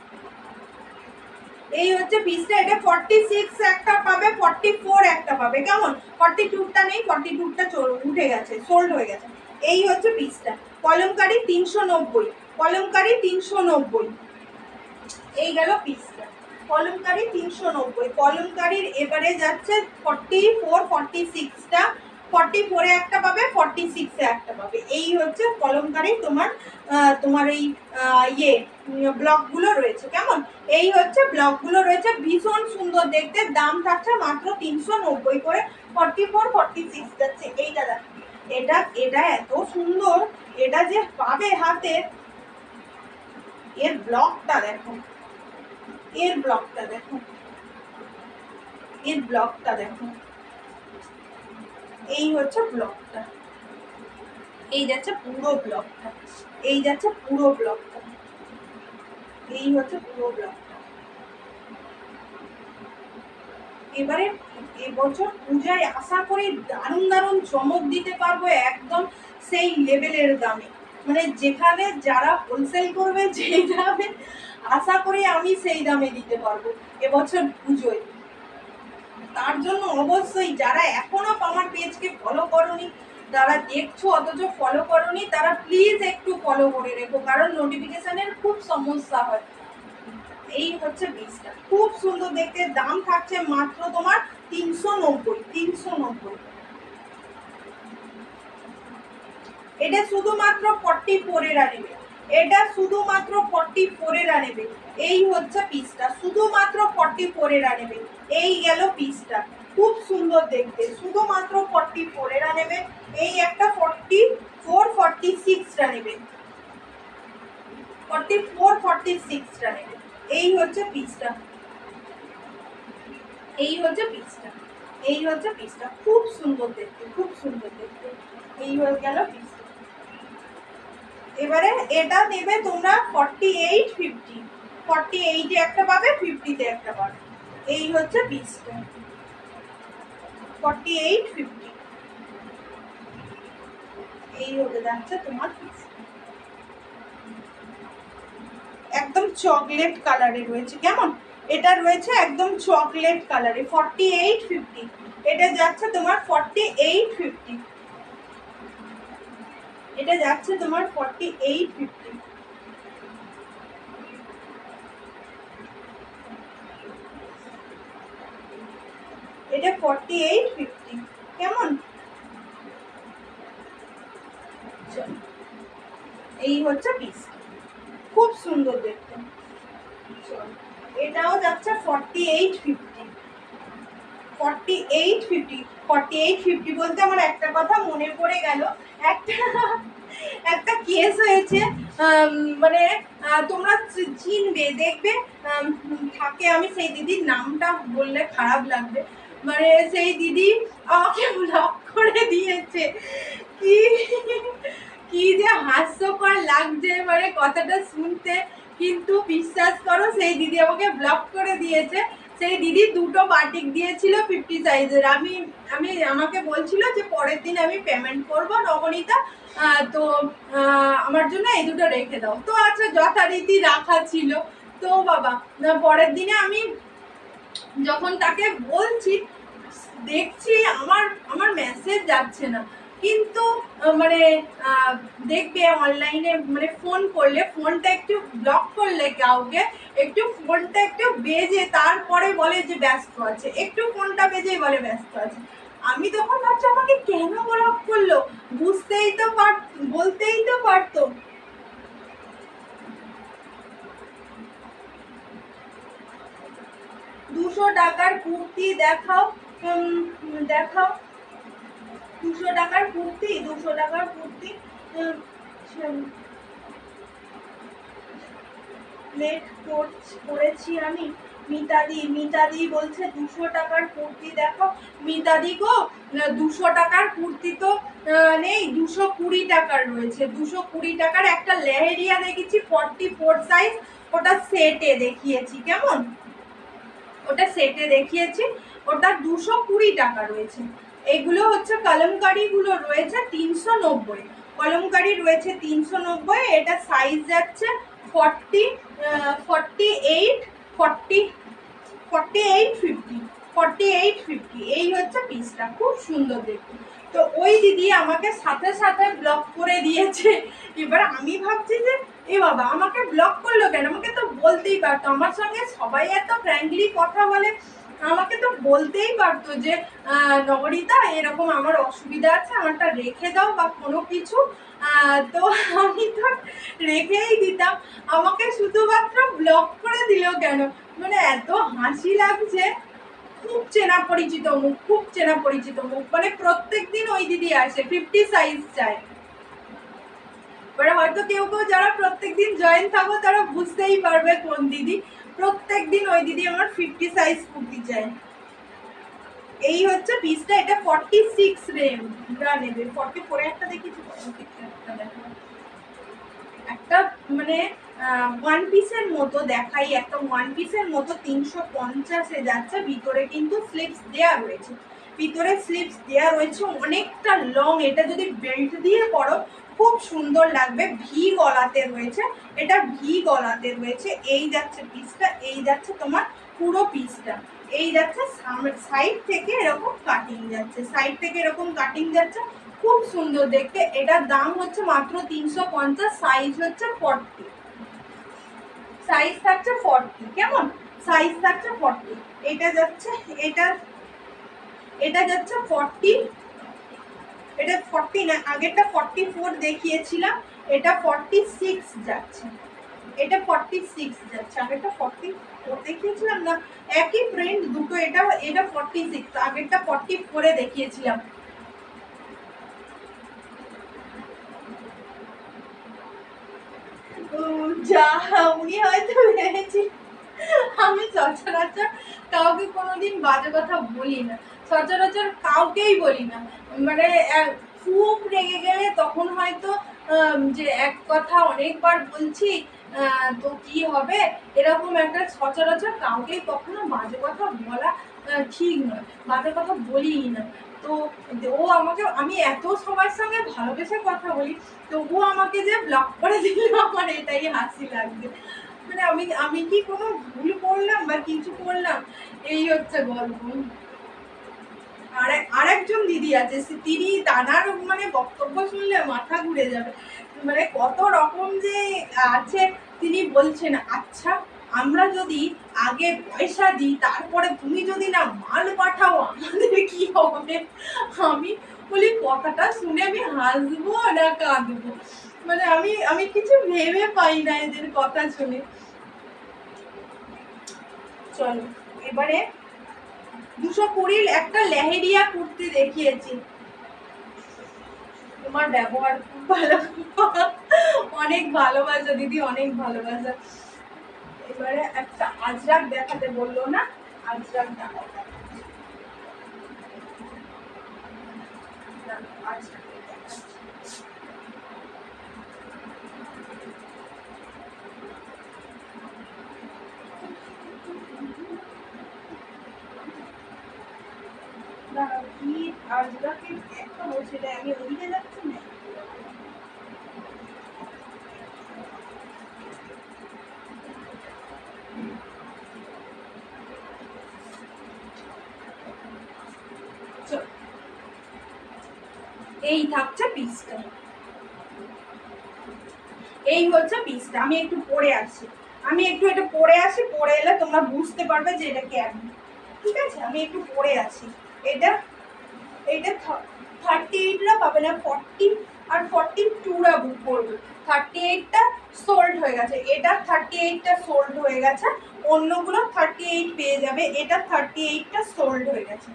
এই হচ্ছে পিসটা। এটা 46 একটা পাবে, 44 একটা পাবে, কেমন? 42টা নেই, 42টা উঠে গেছে, সোল্ড হয়ে গেছে। এই হচ্ছে পিসটা। কলমকারি 390, কলমকারি 390, এই গেল পিসটা। কলমকারি 390, কলমকারির এবারে যাচ্ছে 44, 46টা, 44-এ একটা পাবে, 46-এ একটা পাবে। এই হচ্ছে কলমকারি তোমার এই ইয়ে ব্লকগুলো রয়েছে, কেমন? এই হচ্ছে ব্লকগুলো রয়েছে, ভীষণ সুন্দর দেখতে, দাম থাকছে মাত্র 390 করে, 44, 46 যাচ্ছে। এইটা দেখো, এটা এত সুন্দর, এটা যে পাবে হাতে, এর ব্লকটা দেখো, এর ব্লকটা দেখো, এর ব্লকটা দেখো, এই হচ্ছে ব্লকটা, এই যাচ্ছে পুরো ব্লকটা, এই যাচ্ছে পুরো ব্লকটা, এই হচ্ছে পুরো ব্লকটা। এবারে এবছর পূজায় আশা করি দারুণ দারুণ চমক দিতে পারবো, একদম সেই লেভেলের দামে, মানে যেখানে যারা হোলসেল করবে যেই দামে, আশা করি আমি সেই দামে দিতে পারবো এবছর পুজোয়। তার জন্য অবশ্যই যারা এখনো আমার পেজকে ফলো করোনি, যারা দেখছো অথচ ফলো করোনি, তারা প্লিজ একটু ফলো করে রেখো, কারণ নোটিফিকেশনের খুব সমস্যা হয়। এই হচ্ছে পিসটা, খুব সুন্দর দেখতে, দাম থাকছে মাত্র তোমার 390, 390। এটা শুধুমাত্র 44-এরা নেবে, এটা শুধুমাত্র 44-এরা নেবে। এই হচ্ছে পিসটা, শুধুমাত্র 44-এরা নেবে। এই গেল পিসটা, খুব সুন্দর দেখতে, শুধুমাত্র 44-এরা নেবে। এই একটা 44, 46টা নেবে, 44, 46টা নেবে। এই হচ্ছে পিসটা, এই হচ্ছে পিসটা, এই হচ্ছে পিসটা, খুব সুন্দর দেখতে, খুব সুন্দর দেখতে। এই হয়ে গেল পিসটা। এবারে এটা নেবে তোমরা 48, 50, 48-এ একটা পাবে, 50-তে একটা পাবে। এই হচ্ছে পিসটা, 48, 50, এই হতে যাচ্ছে তোমার পিস। একদম চকলেট কালারে রয়েছে, কেমন? এটা রয়েছে একদম চকলেট কালারে, 48, 50, এটা যাচ্ছে তোমার 48, 50, এটা যাচ্ছে তোমার 48, 50। এটা 48, 50, কেমন? এই হচ্ছে পিস, খুব সুন্দর দেখতে। এটাও যাচ্ছে 48, 50, 48, 50, 48, 50 বলতে আমার একটা কথা মনে পড়ে গেল, একটা কেস হয়েছে, মানে তোমরা চিনবে, দেখবে থাকে, আমি সেই দিদির নামটা বললে খারাপ লাগবে, মানে সেই দিদি আমাকে ব্লক করে দিয়েছে, কি কি যে হাস্যকর লাগছে মানে কথাটা শুনতে, কিন্তু বিশ্বাস করো সেই দিদি আমাকে ব্লক করে দিয়েছে। সেই দিদি দুটো বাটিক দিয়েছিল 50 সাইজের, আমাকে বলছিল যে পরের দিন আমি পেমেন্ট করব নবনীতা, তো আমার জন্য এই দুটো রেখে দাও। তো আচ্ছা, যথারীতি রাখা ছিল। তো বাবা, পরের দিনে আমি যখন তাকে বলছি, দেখছি আমার মেসেজ যাচ্ছে না, কিন্তু মানে দেখবে অনলাইনে মানে ফোন করলে, ফোনটা একটু ব্লক করলে কাউকে, একটু ফোনটা একটু বেজে তারপরে বলে যে ব্যস্ত আছে, একটু ফোনটা বেজেই বলে ব্যস্ত আছে। আমি তখন ভাবছি আমাকে কেন ব্লক করলো, বলতেই তো পারতো। 200 টাকার কুর্তি দেখাও, দেখাও 200 টাকার কুর্তি, 200 টাকার কুর্তি। লেট করেছি আমি। মিতাদি বলছে 200 টাকার কুর্তি দেখো। মিতাদি গো, 200 টাকার কুর্তি তো নেই, 220 টাকার রয়েছে। 220 টাকার একটা লেহেরিয়া দেখেছি 44 সাইজ, ওটা সেটে দেখিয়েছি, কেমন, ওটা সেটে দেখিয়েছি, ওটা 220 টাকা রয়েছে। এগুলো হচ্ছে কলমকারি গুলো রয়েছে 390, কলমকারি রয়েছে 390। এটা সাইজ যাচ্ছে 48, 48, 50, এই হচ্ছে পিসটা, খুব সুন্দর দেখতে। তো ওই দিদি আমাকে সাথে সাথে ব্লক করে দিয়েছে। এবার আমি ভাবছি যে এ বাবা আমাকে ব্লক করলো কেন, আমাকে তো বলতেই পারতো, আমার সঙ্গে সবাই এত ফ্র্যাঙ্কলি কথা বলে, আমাকে তো বলতেই পারতো যে নগরিতা এরকম আমার অসুবিধা আছে, আমারটা রেখে দাও বা কোনো কিছু। তো আমি তো রেখেই দিতাম, আমাকে শুধুমাত্র ব্লক করে দিল কেন, মানে এত হাসি লাগছে। খুব চেনা পরিচিত মুখ, খুব চেনা পরিচিত মুখ, মানে প্রত্যেকদিন ওই দিদি আসে, 50 সাইজ চায়। এবারে হয়তো কেউ কেউ যারা প্রত্যেকদিন জয়েন থাকো তারা বুঝতেই পারবে কোন দিদি। প্রত্যেকদিন ওই দিদি আমার 50 সাইজ কুর্তি চায়। এই হচ্ছে পিসটা, এটা 46 রা নেবে। 44 একটা দেখেছি, একটা মানে ওয়ান পিসের মতো দেখাই, একটা ওয়ান পিসের মতো 350-এ যাচ্ছে। ভিতরে কিন্তু স্লিপস দেয়া রয়েছে, ভিতরে স্লিপস দেয়া রয়েছে, অনেকটা লং। এটা যদি বেল্ট দিয়ে পরো খুব সুন্দর লাগবে। ভি গলাতে রয়েছে, এটা ভি গলাতে রয়েছে। এই যাচ্ছে পিসটা, এই যাচ্ছে তোমার পুরো পিসটা, এই যাচ্ছে সাইড থেকে এরকম কাটিং যাচ্ছে, সাইড থেকে এরকম কাটিং যাচ্ছে, খুব সুন্দর দেখতে। এটার দাম হচ্ছে মাত্র 350, সাইজ হচ্ছে 40, সাইজ থাকছে 40, কেমন, সাইজ থাকছে 40। এটা যাচ্ছে, এটা যাচ্ছে 40, এটা 40 না, আগেরটা 44 দেখিয়েছিলাম, এটা 46 যাচ্ছে, এটা 46 যাচ্ছে। আগেরটা 44 দেখিয়েছিলাম না, একই প্রিন্ট দুটো, এটা 46, আগেরটা 44 দেখিয়েছিলাম। যা, উনি হয়তো ভেবেছি আমি সচরাচর কাউকে কোনোদিন বাজে কথা বলি না, সচরাচর কাউকেই বলি না, মানে খুব রেগে গেলে তখন হয়তো যে এক কথা অনেকবার বলছি তো কি হবে, এরকম একটা, সচরাচর কাউকেই কখনো বাজে কথা বলা ঠিক নয়, বাজে কথা বলিই না। তো ও আমাকে, আমি এত সবার সঙ্গে ভালোবেসে কথা বলি, তবুও আমাকে যে ব্লক করে দিল, আমার এটাই হাসি লাগছে। মানে আমি কি কোনো ভুল করলাম বা কিছু করলাম, এই হচ্ছে গল্প। আরেকজন দিদি আছে, তিনি তানার মানে বক্তব্য শুনলে মাথা ঘুরে যাবে, মানে কত রকম যে আছে। তিনি বলছেন, আচ্ছা আমরা যদি আগে পয়সা দিই তারপরে তুমি যদি না মাল পাঠাও আমাদের কি হবে। আমি বলি কথাটা শুনে আমি হাসবো না কাঁদবো, মানে আমি কিছু ভেবে পাই না এদের কথা শুনে। চলো এবারে 220 একটা লেহেরিয়া কুর্তি দেখিয়েছি, তোমার ব্যবহার খুব ভালো, অনেক ভালোবাসা দিদি, অনেক ভালোবাসা। এবারে একটা আজরাক দেখাতে বললো না, আজরাক দেখাতে, আজরাক কি, আজরাকে একটা বলছে, আমি ওদিকে যাচ্ছি না। এই থাকছে পিসটা, এই হচ্ছে পিসটা। আমি একটু পরে আসি, আমি একটু এটা পরে আসি, পরে এলে তোমরা বুঝতে পারবে যে এটা কেমন, ঠিক আছে। আমি একটু পরে আসি। এটা 38 পাবে না, আর 42টা বুক করবে। 38টা সোল্ড হয়ে গেছে, এটা 38টা সোল্ড হয়ে গেছে, অন্যগুলো 38 পেয়ে যাবে, এটা 38টা সোল্ড হয়ে গেছে।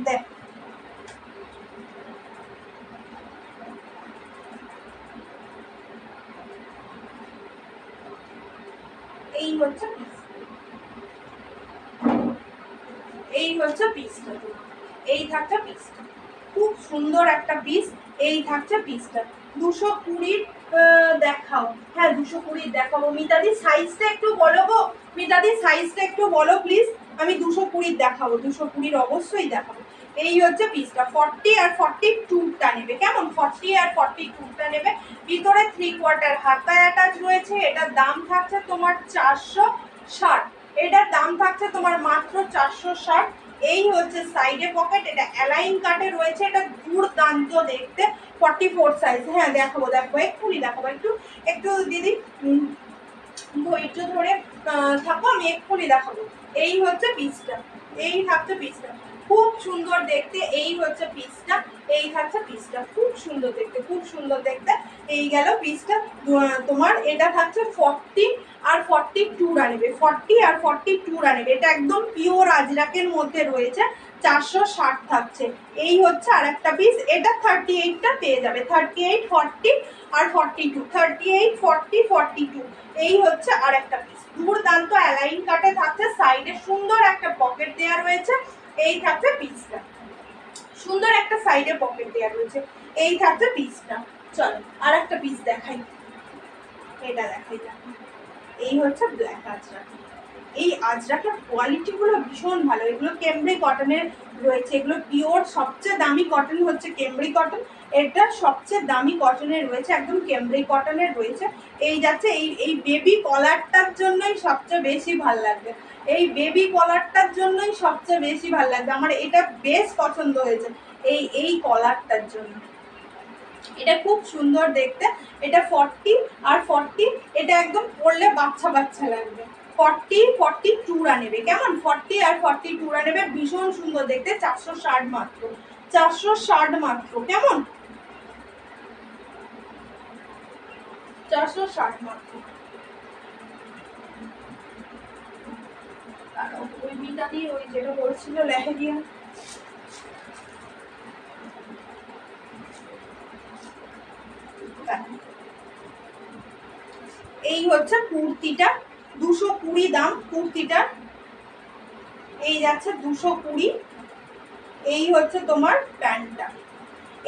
দেখ এই হচ্ছে পিস, এই হচ্ছে পিসটা, এই থাকছে পিসটা, খুব সুন্দর একটা পিস। এই থাকছে পিসটা 220 দেখাও। হ্যাঁ 220 দেখাবো। মিতাদি সাইজটা একটু বলো গো, মিতাদি সাইজটা একটু বলো প্লিজ। আমি 220 দেখাবো, 220 অবশ্যই দেখাবো। এই হচ্ছে পিসটা 40 আর 42টা নেবে, কেমন? 40 আর 42টা নেবে। ভিতরে 3/4 হাতা অ্যাটাচ রয়েছে। এটার দাম থাকছে তোমার 460, এটার দাম থাকছে তোমার মাত্র 460। এই হচ্ছে সাইডে পকেট, এটা অ্যালাইন কাটে রয়েছে, এটা দুর্দান্ত দেখতে। 44 সাইজ। হ্যাঁ দেখাবো, দেখো এক্ষুনি দেখাবো। একটু একটু দিদি ধৈর্য ধরে থাকো, আমি এক্ষুনি দেখাবো। এই হচ্ছে পিসটা, এই থাকছে পিসটা, খুব সুন্দর দেখতে। এই হচ্ছে পিসটা, এই থাকছে পিসটা, খুব সুন্দর দেখতে, খুব সুন্দর দেখতে। এই গেল পিসটা তোমার। এটা থাকছে 40 আর 42 নেবে, 40 আর 42 নেবে। এটা একদম পিওর আজরাকের মধ্যে রয়েছে, 460 থাকছে। এই হচ্ছে আর একটা পিস, এটা 38টা পেয়ে যাবে। 38, 40 আর 42, 38, 40, 42। এই হচ্ছে আর একটা পিস, দুর্দান্ত অ্যালাইন কাটে থাকছে, সাইডে সুন্দর একটা পকেট দেওয়া রয়েছে। এই থাকছে পিসটা, সুন্দর একটা সাইডে পকেট দেওয়া রয়েছে। এই থাকছে পিসটা। চলো আর একটা পিস দেখাই, এটা দেখাই। এই হচ্ছে ব্ল্যাক আজরাক। এই আজরাকের কোয়ালিটি গুলো ভীষণ ভালো, এগুলো কেমব্রি কটনের রয়েছে, এগুলো পিওর। সবচেয়ে দামি কটন হচ্ছে কেমব্রি কটন, এটা সবচেয়ে দামি কটনের রয়েছে, একদম কেমব্রি কটনের রয়েছে। এই যাচ্ছে এই বেবি কলারটার জন্যই সবচেয়ে বেশি ভাল লাগবে, এই বেবি কলারটার জন্যই সবচেয়ে বেশি ভাল লাগবে আমার, এটা বেশ পছন্দ হয়েছে এই কলারটার জন্য। এটা খুব সুন্দর দেখতে। এটা 40 আর 40, এটা একদম পরলে বাচ্চা বাচ্চা লাগবে। 40, 42 নেবে, কেমন? 40 আর 42 নেবে, ভীষণ সুন্দর দেখতে। 460 মাত্র, 460 মাত্র, কেমন? 460 মাত্র। ওই বিটা দিয়ে ওই যেটা বলছিল লেহেরিয়া, এই হচ্ছে কুর্তিটা, 220 দাম কুর্তিটার। এই যাচ্ছে 220। এই হচ্ছে তোমার প্যান্টটা।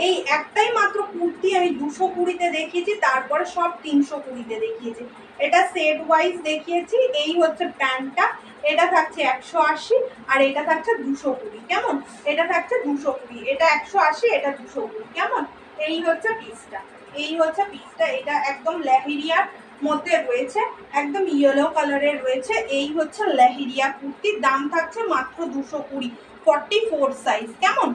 এই একটাই মাত্র কুর্তি আমি 220-তে দেখিয়েছি, তারপরে সব 320-তে দেখিয়েছি। এটা সেট ওয়াইজ দেখিয়েছি। এই হচ্ছে প্যান্টটা, এটা থাকছে 180 আর এটা থাকছে 220, কেমন? এটা থাকছে 220, এটা 180, এটা 220, কেমন? এই হচ্ছে পিসটা, এই হচ্ছে পিসটা। এটা একদম লেহেরিয়ার মধ্যে রয়েছে, একদম ইয়েলো কালারের রয়েছে। এই হচ্ছে লেহেরিয়া কুর্তির দাম থাকছে মাত্র 220, 44 সাইজ, কেমন?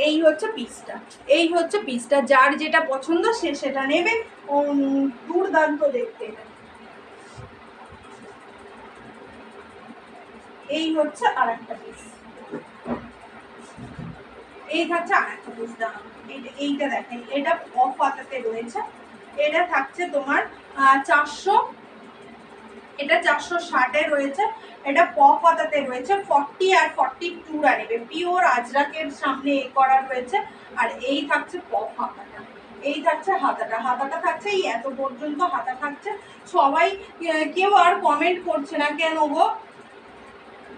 এই হচ্ছে পিসটা, এই হচ্ছে পিসটা। যার যেটা পছন্দ সে সেটা নেবে। দুর্দান্ত দেখতে। এই হচ্ছে আর একটা পিস, এই থাকছে আর একটা পিস। দাম এইটা দেখেন, এটা অফ হাতাতে রয়েছে। এটা থাকছে তোমার 400, এটা 460-এ রয়েছে। এটা পপ হাতাতে রয়েছে। 40 আর 42 নেবে, পিওর আজরাকের সামনে এ করা রয়েছে। আর এই থাকছে পপ হাতাটা, এই থাকছে হাতাটা, হাতাটা থাকছে এই এত পর্যন্ত হাতা থাকছে। সবাই কেউ আর কমেন্ট করছে না কেন গো?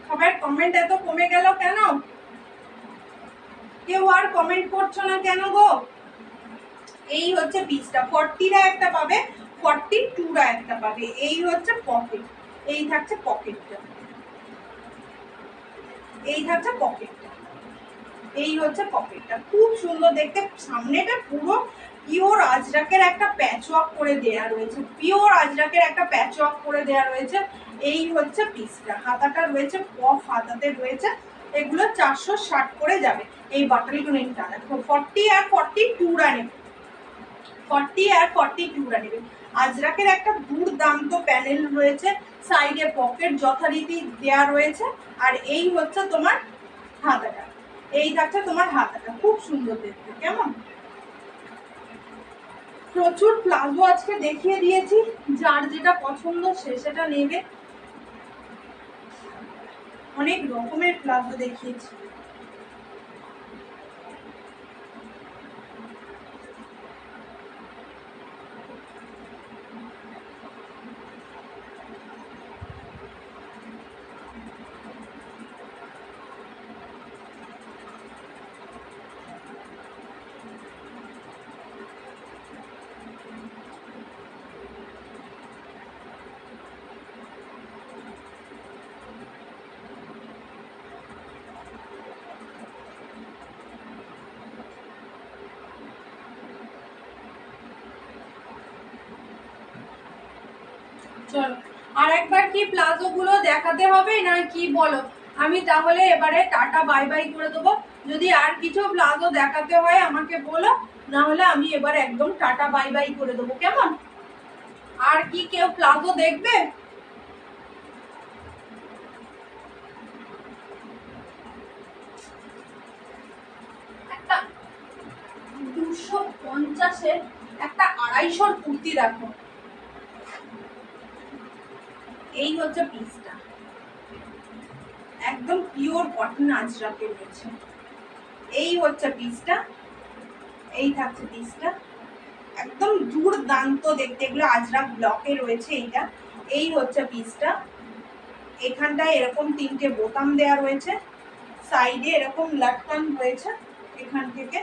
সবার কমেন্ট এত কমে গেল কেন? কেউ আর কমেন্ট করছো না কেন গো? এই হচ্ছে পিসটা, 40-রা একটা পাবে, 42-রা একটা পাবে। এই হচ্ছে পকেট, এই থাকছে পকেটটা, এই থাকছে পকেটটা, এই হচ্ছে পকেটটা, খুব সুন্দর দেখতে। সামনেটা পুরো পিওর আজরাকের একটা প্যাচওয়ার্ক করে দেয়া রয়েছে, পিওর আজরাকের একটা প্যাচওয়ার্ক করে দেয়া রয়েছে। এই হচ্ছে পিসটা, হাতাটা রয়েছে পফ হাতাতে রয়েছে। এগুলো 460 করে যাবে। এই বাটারি টুনিংটা দেখো, 40 আর 42 নেবে, 40 আর 42 নেবে। আজরাকের একটা দুর্দান্ত প্যানেল রয়েছে, সাইডে পকেট যথারীতি দেয়া রয়েছে। আর এই হচ্ছে তোমার হাতাটা, এই থাকছে তোমার হাতাটা, খুব সুন্দর দেখতে। কেমন? প্রচুর প্লাজো আজকে দেখিয়ে দিয়েছি, যার যেটা পছন্দ সে সেটা নেবে। অনেক রকমের প্লাজো দেখিয়েছি। চলো আর একবার কি প্লাজো গুলো দেখাতে হবে না কি বলো? আমি তাহলে এবারে টাটা বাই বাই করে দেবো। যদি আর কিছু প্লাজো দেখাতে হয় আমাকে বলো, না হলে আমি এবার একদম টাটা বাই বাই করে দেবো। কেমন? আর কি কেউ প্লাজো দেখবে? একটা 250-এর একটা 250-র কুর্তি দেখো, এই হচ্ছে পিসটা, একদম পিওর কটন আজরাকে রয়েছে। এই হচ্ছে পিসটা, এই থাকছে পিসটা, একদম দুর্দান্ত দেখতে। এগুলো আজরাক ব্লকে রয়েছে। এইটা এই হচ্ছে পিসটা, এখানটায় এরকম 3টে বোতাম দেয়া রয়েছে, সাইডে এরকম লাটকান রয়েছে, এখান থেকে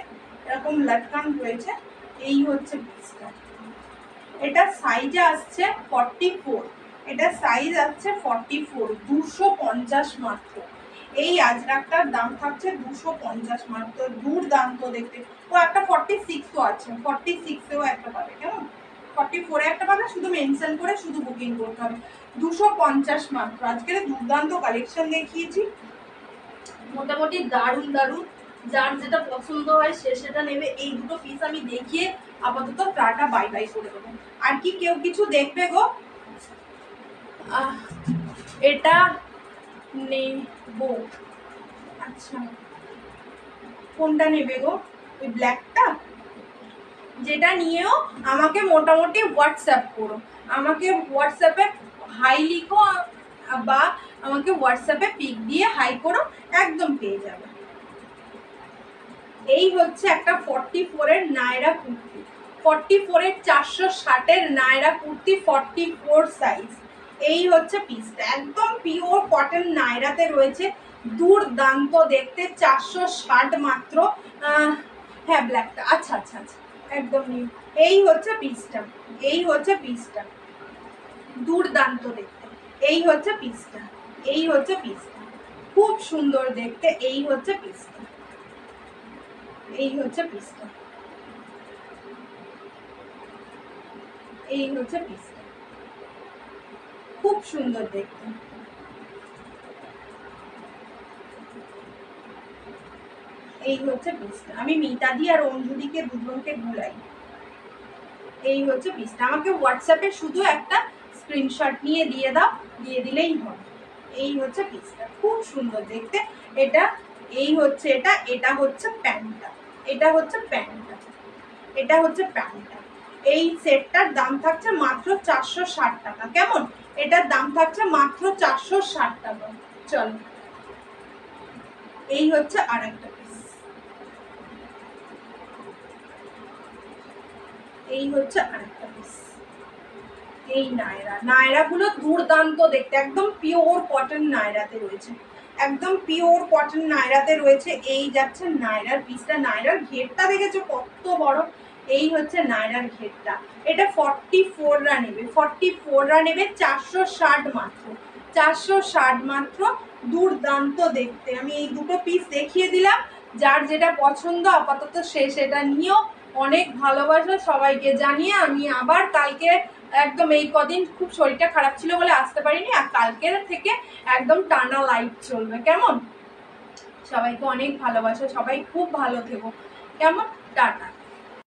এরকম লাটকান রয়েছে। এই হচ্ছে পিসটা, এটা সাইজে আসছে 44, এটা সাইজ আসছে 44, 250 মাত্র। এই আজরাকটার দাম থাকছে 250 মাত্র, দুর্দান্ত দেখতে। ও একটা 46ও আছে, 46এও একটা পাবে। কেমন? 44-এ একটা পাবে, শুধু মেনশন করে শুধু বুকিং করতে হবে। 250 মাত্র। আজকের দুর্দান্ত কালেকশন দেখিয়েছি, মোটামুটি দারুণ দারুণ। যার যেটা পছন্দ হয় সে সেটা নেবে। এই দুটো পিস আমি দেখিয়ে আপাতত টাটা বাই বাই করে দেবো। আর কি কেউ কিছু দেখবে গো? এটা নেব। আচ্ছা, কোনটা নেবে গো? ওই ব্ল্যাকটা? যেটা নিয়েও আমাকে মোটামুটি হোয়াটসঅ্যাপ করো, আমাকে হোয়াটসঅ্যাপে হাই লিখো বা আমাকে হোয়াটসঅ্যাপে পিক দিয়ে হাই করো, একদম পেয়ে যাবে। এই হচ্ছে একটা 44-এর নায়রা কুর্তি, 44-এর 460-এর নায়রা কুর্তি, 44 সাইজ। এই হচ্ছে পিসটা, একদম পিওর কটন নায়রাতে রয়েছে, দুর্দান্ত দেখতে। 460 মাত্র। হ্যাঁ ব্ল্যাকটা, আচ্ছা আচ্ছা আচ্ছা, একদম নিউ। এই হচ্ছে পিসটা, এই হচ্ছে পিসটা, দুর্দান্ত দেখতে। এই হচ্ছে পিসটা, এই হচ্ছে পিসটা, খুব সুন্দর দেখতে। এই হচ্ছে পিসটা, এই হচ্ছে পিসটা, এই হচ্ছে পিসটা, খুব সুন্দর দেখতে। এই হচ্ছে পিসটা। আমি মিতাদি আর অঞ্জলিকে দুজনকে ভুলাই। এই হচ্ছে পিসটা। আমাকে হোয়াটসঅ্যাপে শুধু একটা স্ক্রিনশট নিয়ে দিয়ে দাও, দিয়ে দিলেই হবে। এই হচ্ছে পিসটা, খুব সুন্দর দেখতে এটা। এই হচ্ছে এটা, এটা হচ্ছে প্যান্টটা, এটা হচ্ছে প্যান্টটা, এটা হচ্ছে প্যান্টটা। এই সেটটার দাম থাকছে মাত্র 460 টাকা। কেমন? এটার দাম থাকছে মাত্র 460 টাকা। চলো, এই হচ্ছে আরেকটা পিস, এই হচ্ছে আরেকটা পিস। এই নায়রা, নায়রাগুলো দুর্দান্ত দেখতে, একদম পিওর কটন নায়রাতে রয়েছে, একদম পিওর কটন নায়রাতে রয়েছে। এই যাচ্ছে নায়রার পিসটা, নায়রার ঘেরটা দেখেছো কত বড়? এই হচ্ছে নায়রার ঘেরটা। এটা 44-রা নেবে, 44-রা নেবে, 460 মাত্র, 460 মাত্র। দুর্দান্ত দেখতে। আমি এই দুটো পিস দেখিয়ে দিলাম, যার যেটা পছন্দ আপাতত সে সেটা নিয়েও। অনেক ভালোবাসা সবাইকে জানিয়ে আমি আবার কালকে, একদম এই কদিন খুব শরীরটা খারাপ ছিল বলে আসতে পারিনি, আর কালকের থেকে একদম টানা লাইভ চলবে। কেমন? সবাইকে অনেক ভালোবাসা, সবাই খুব ভালো থেকো। কেমন? টাটা।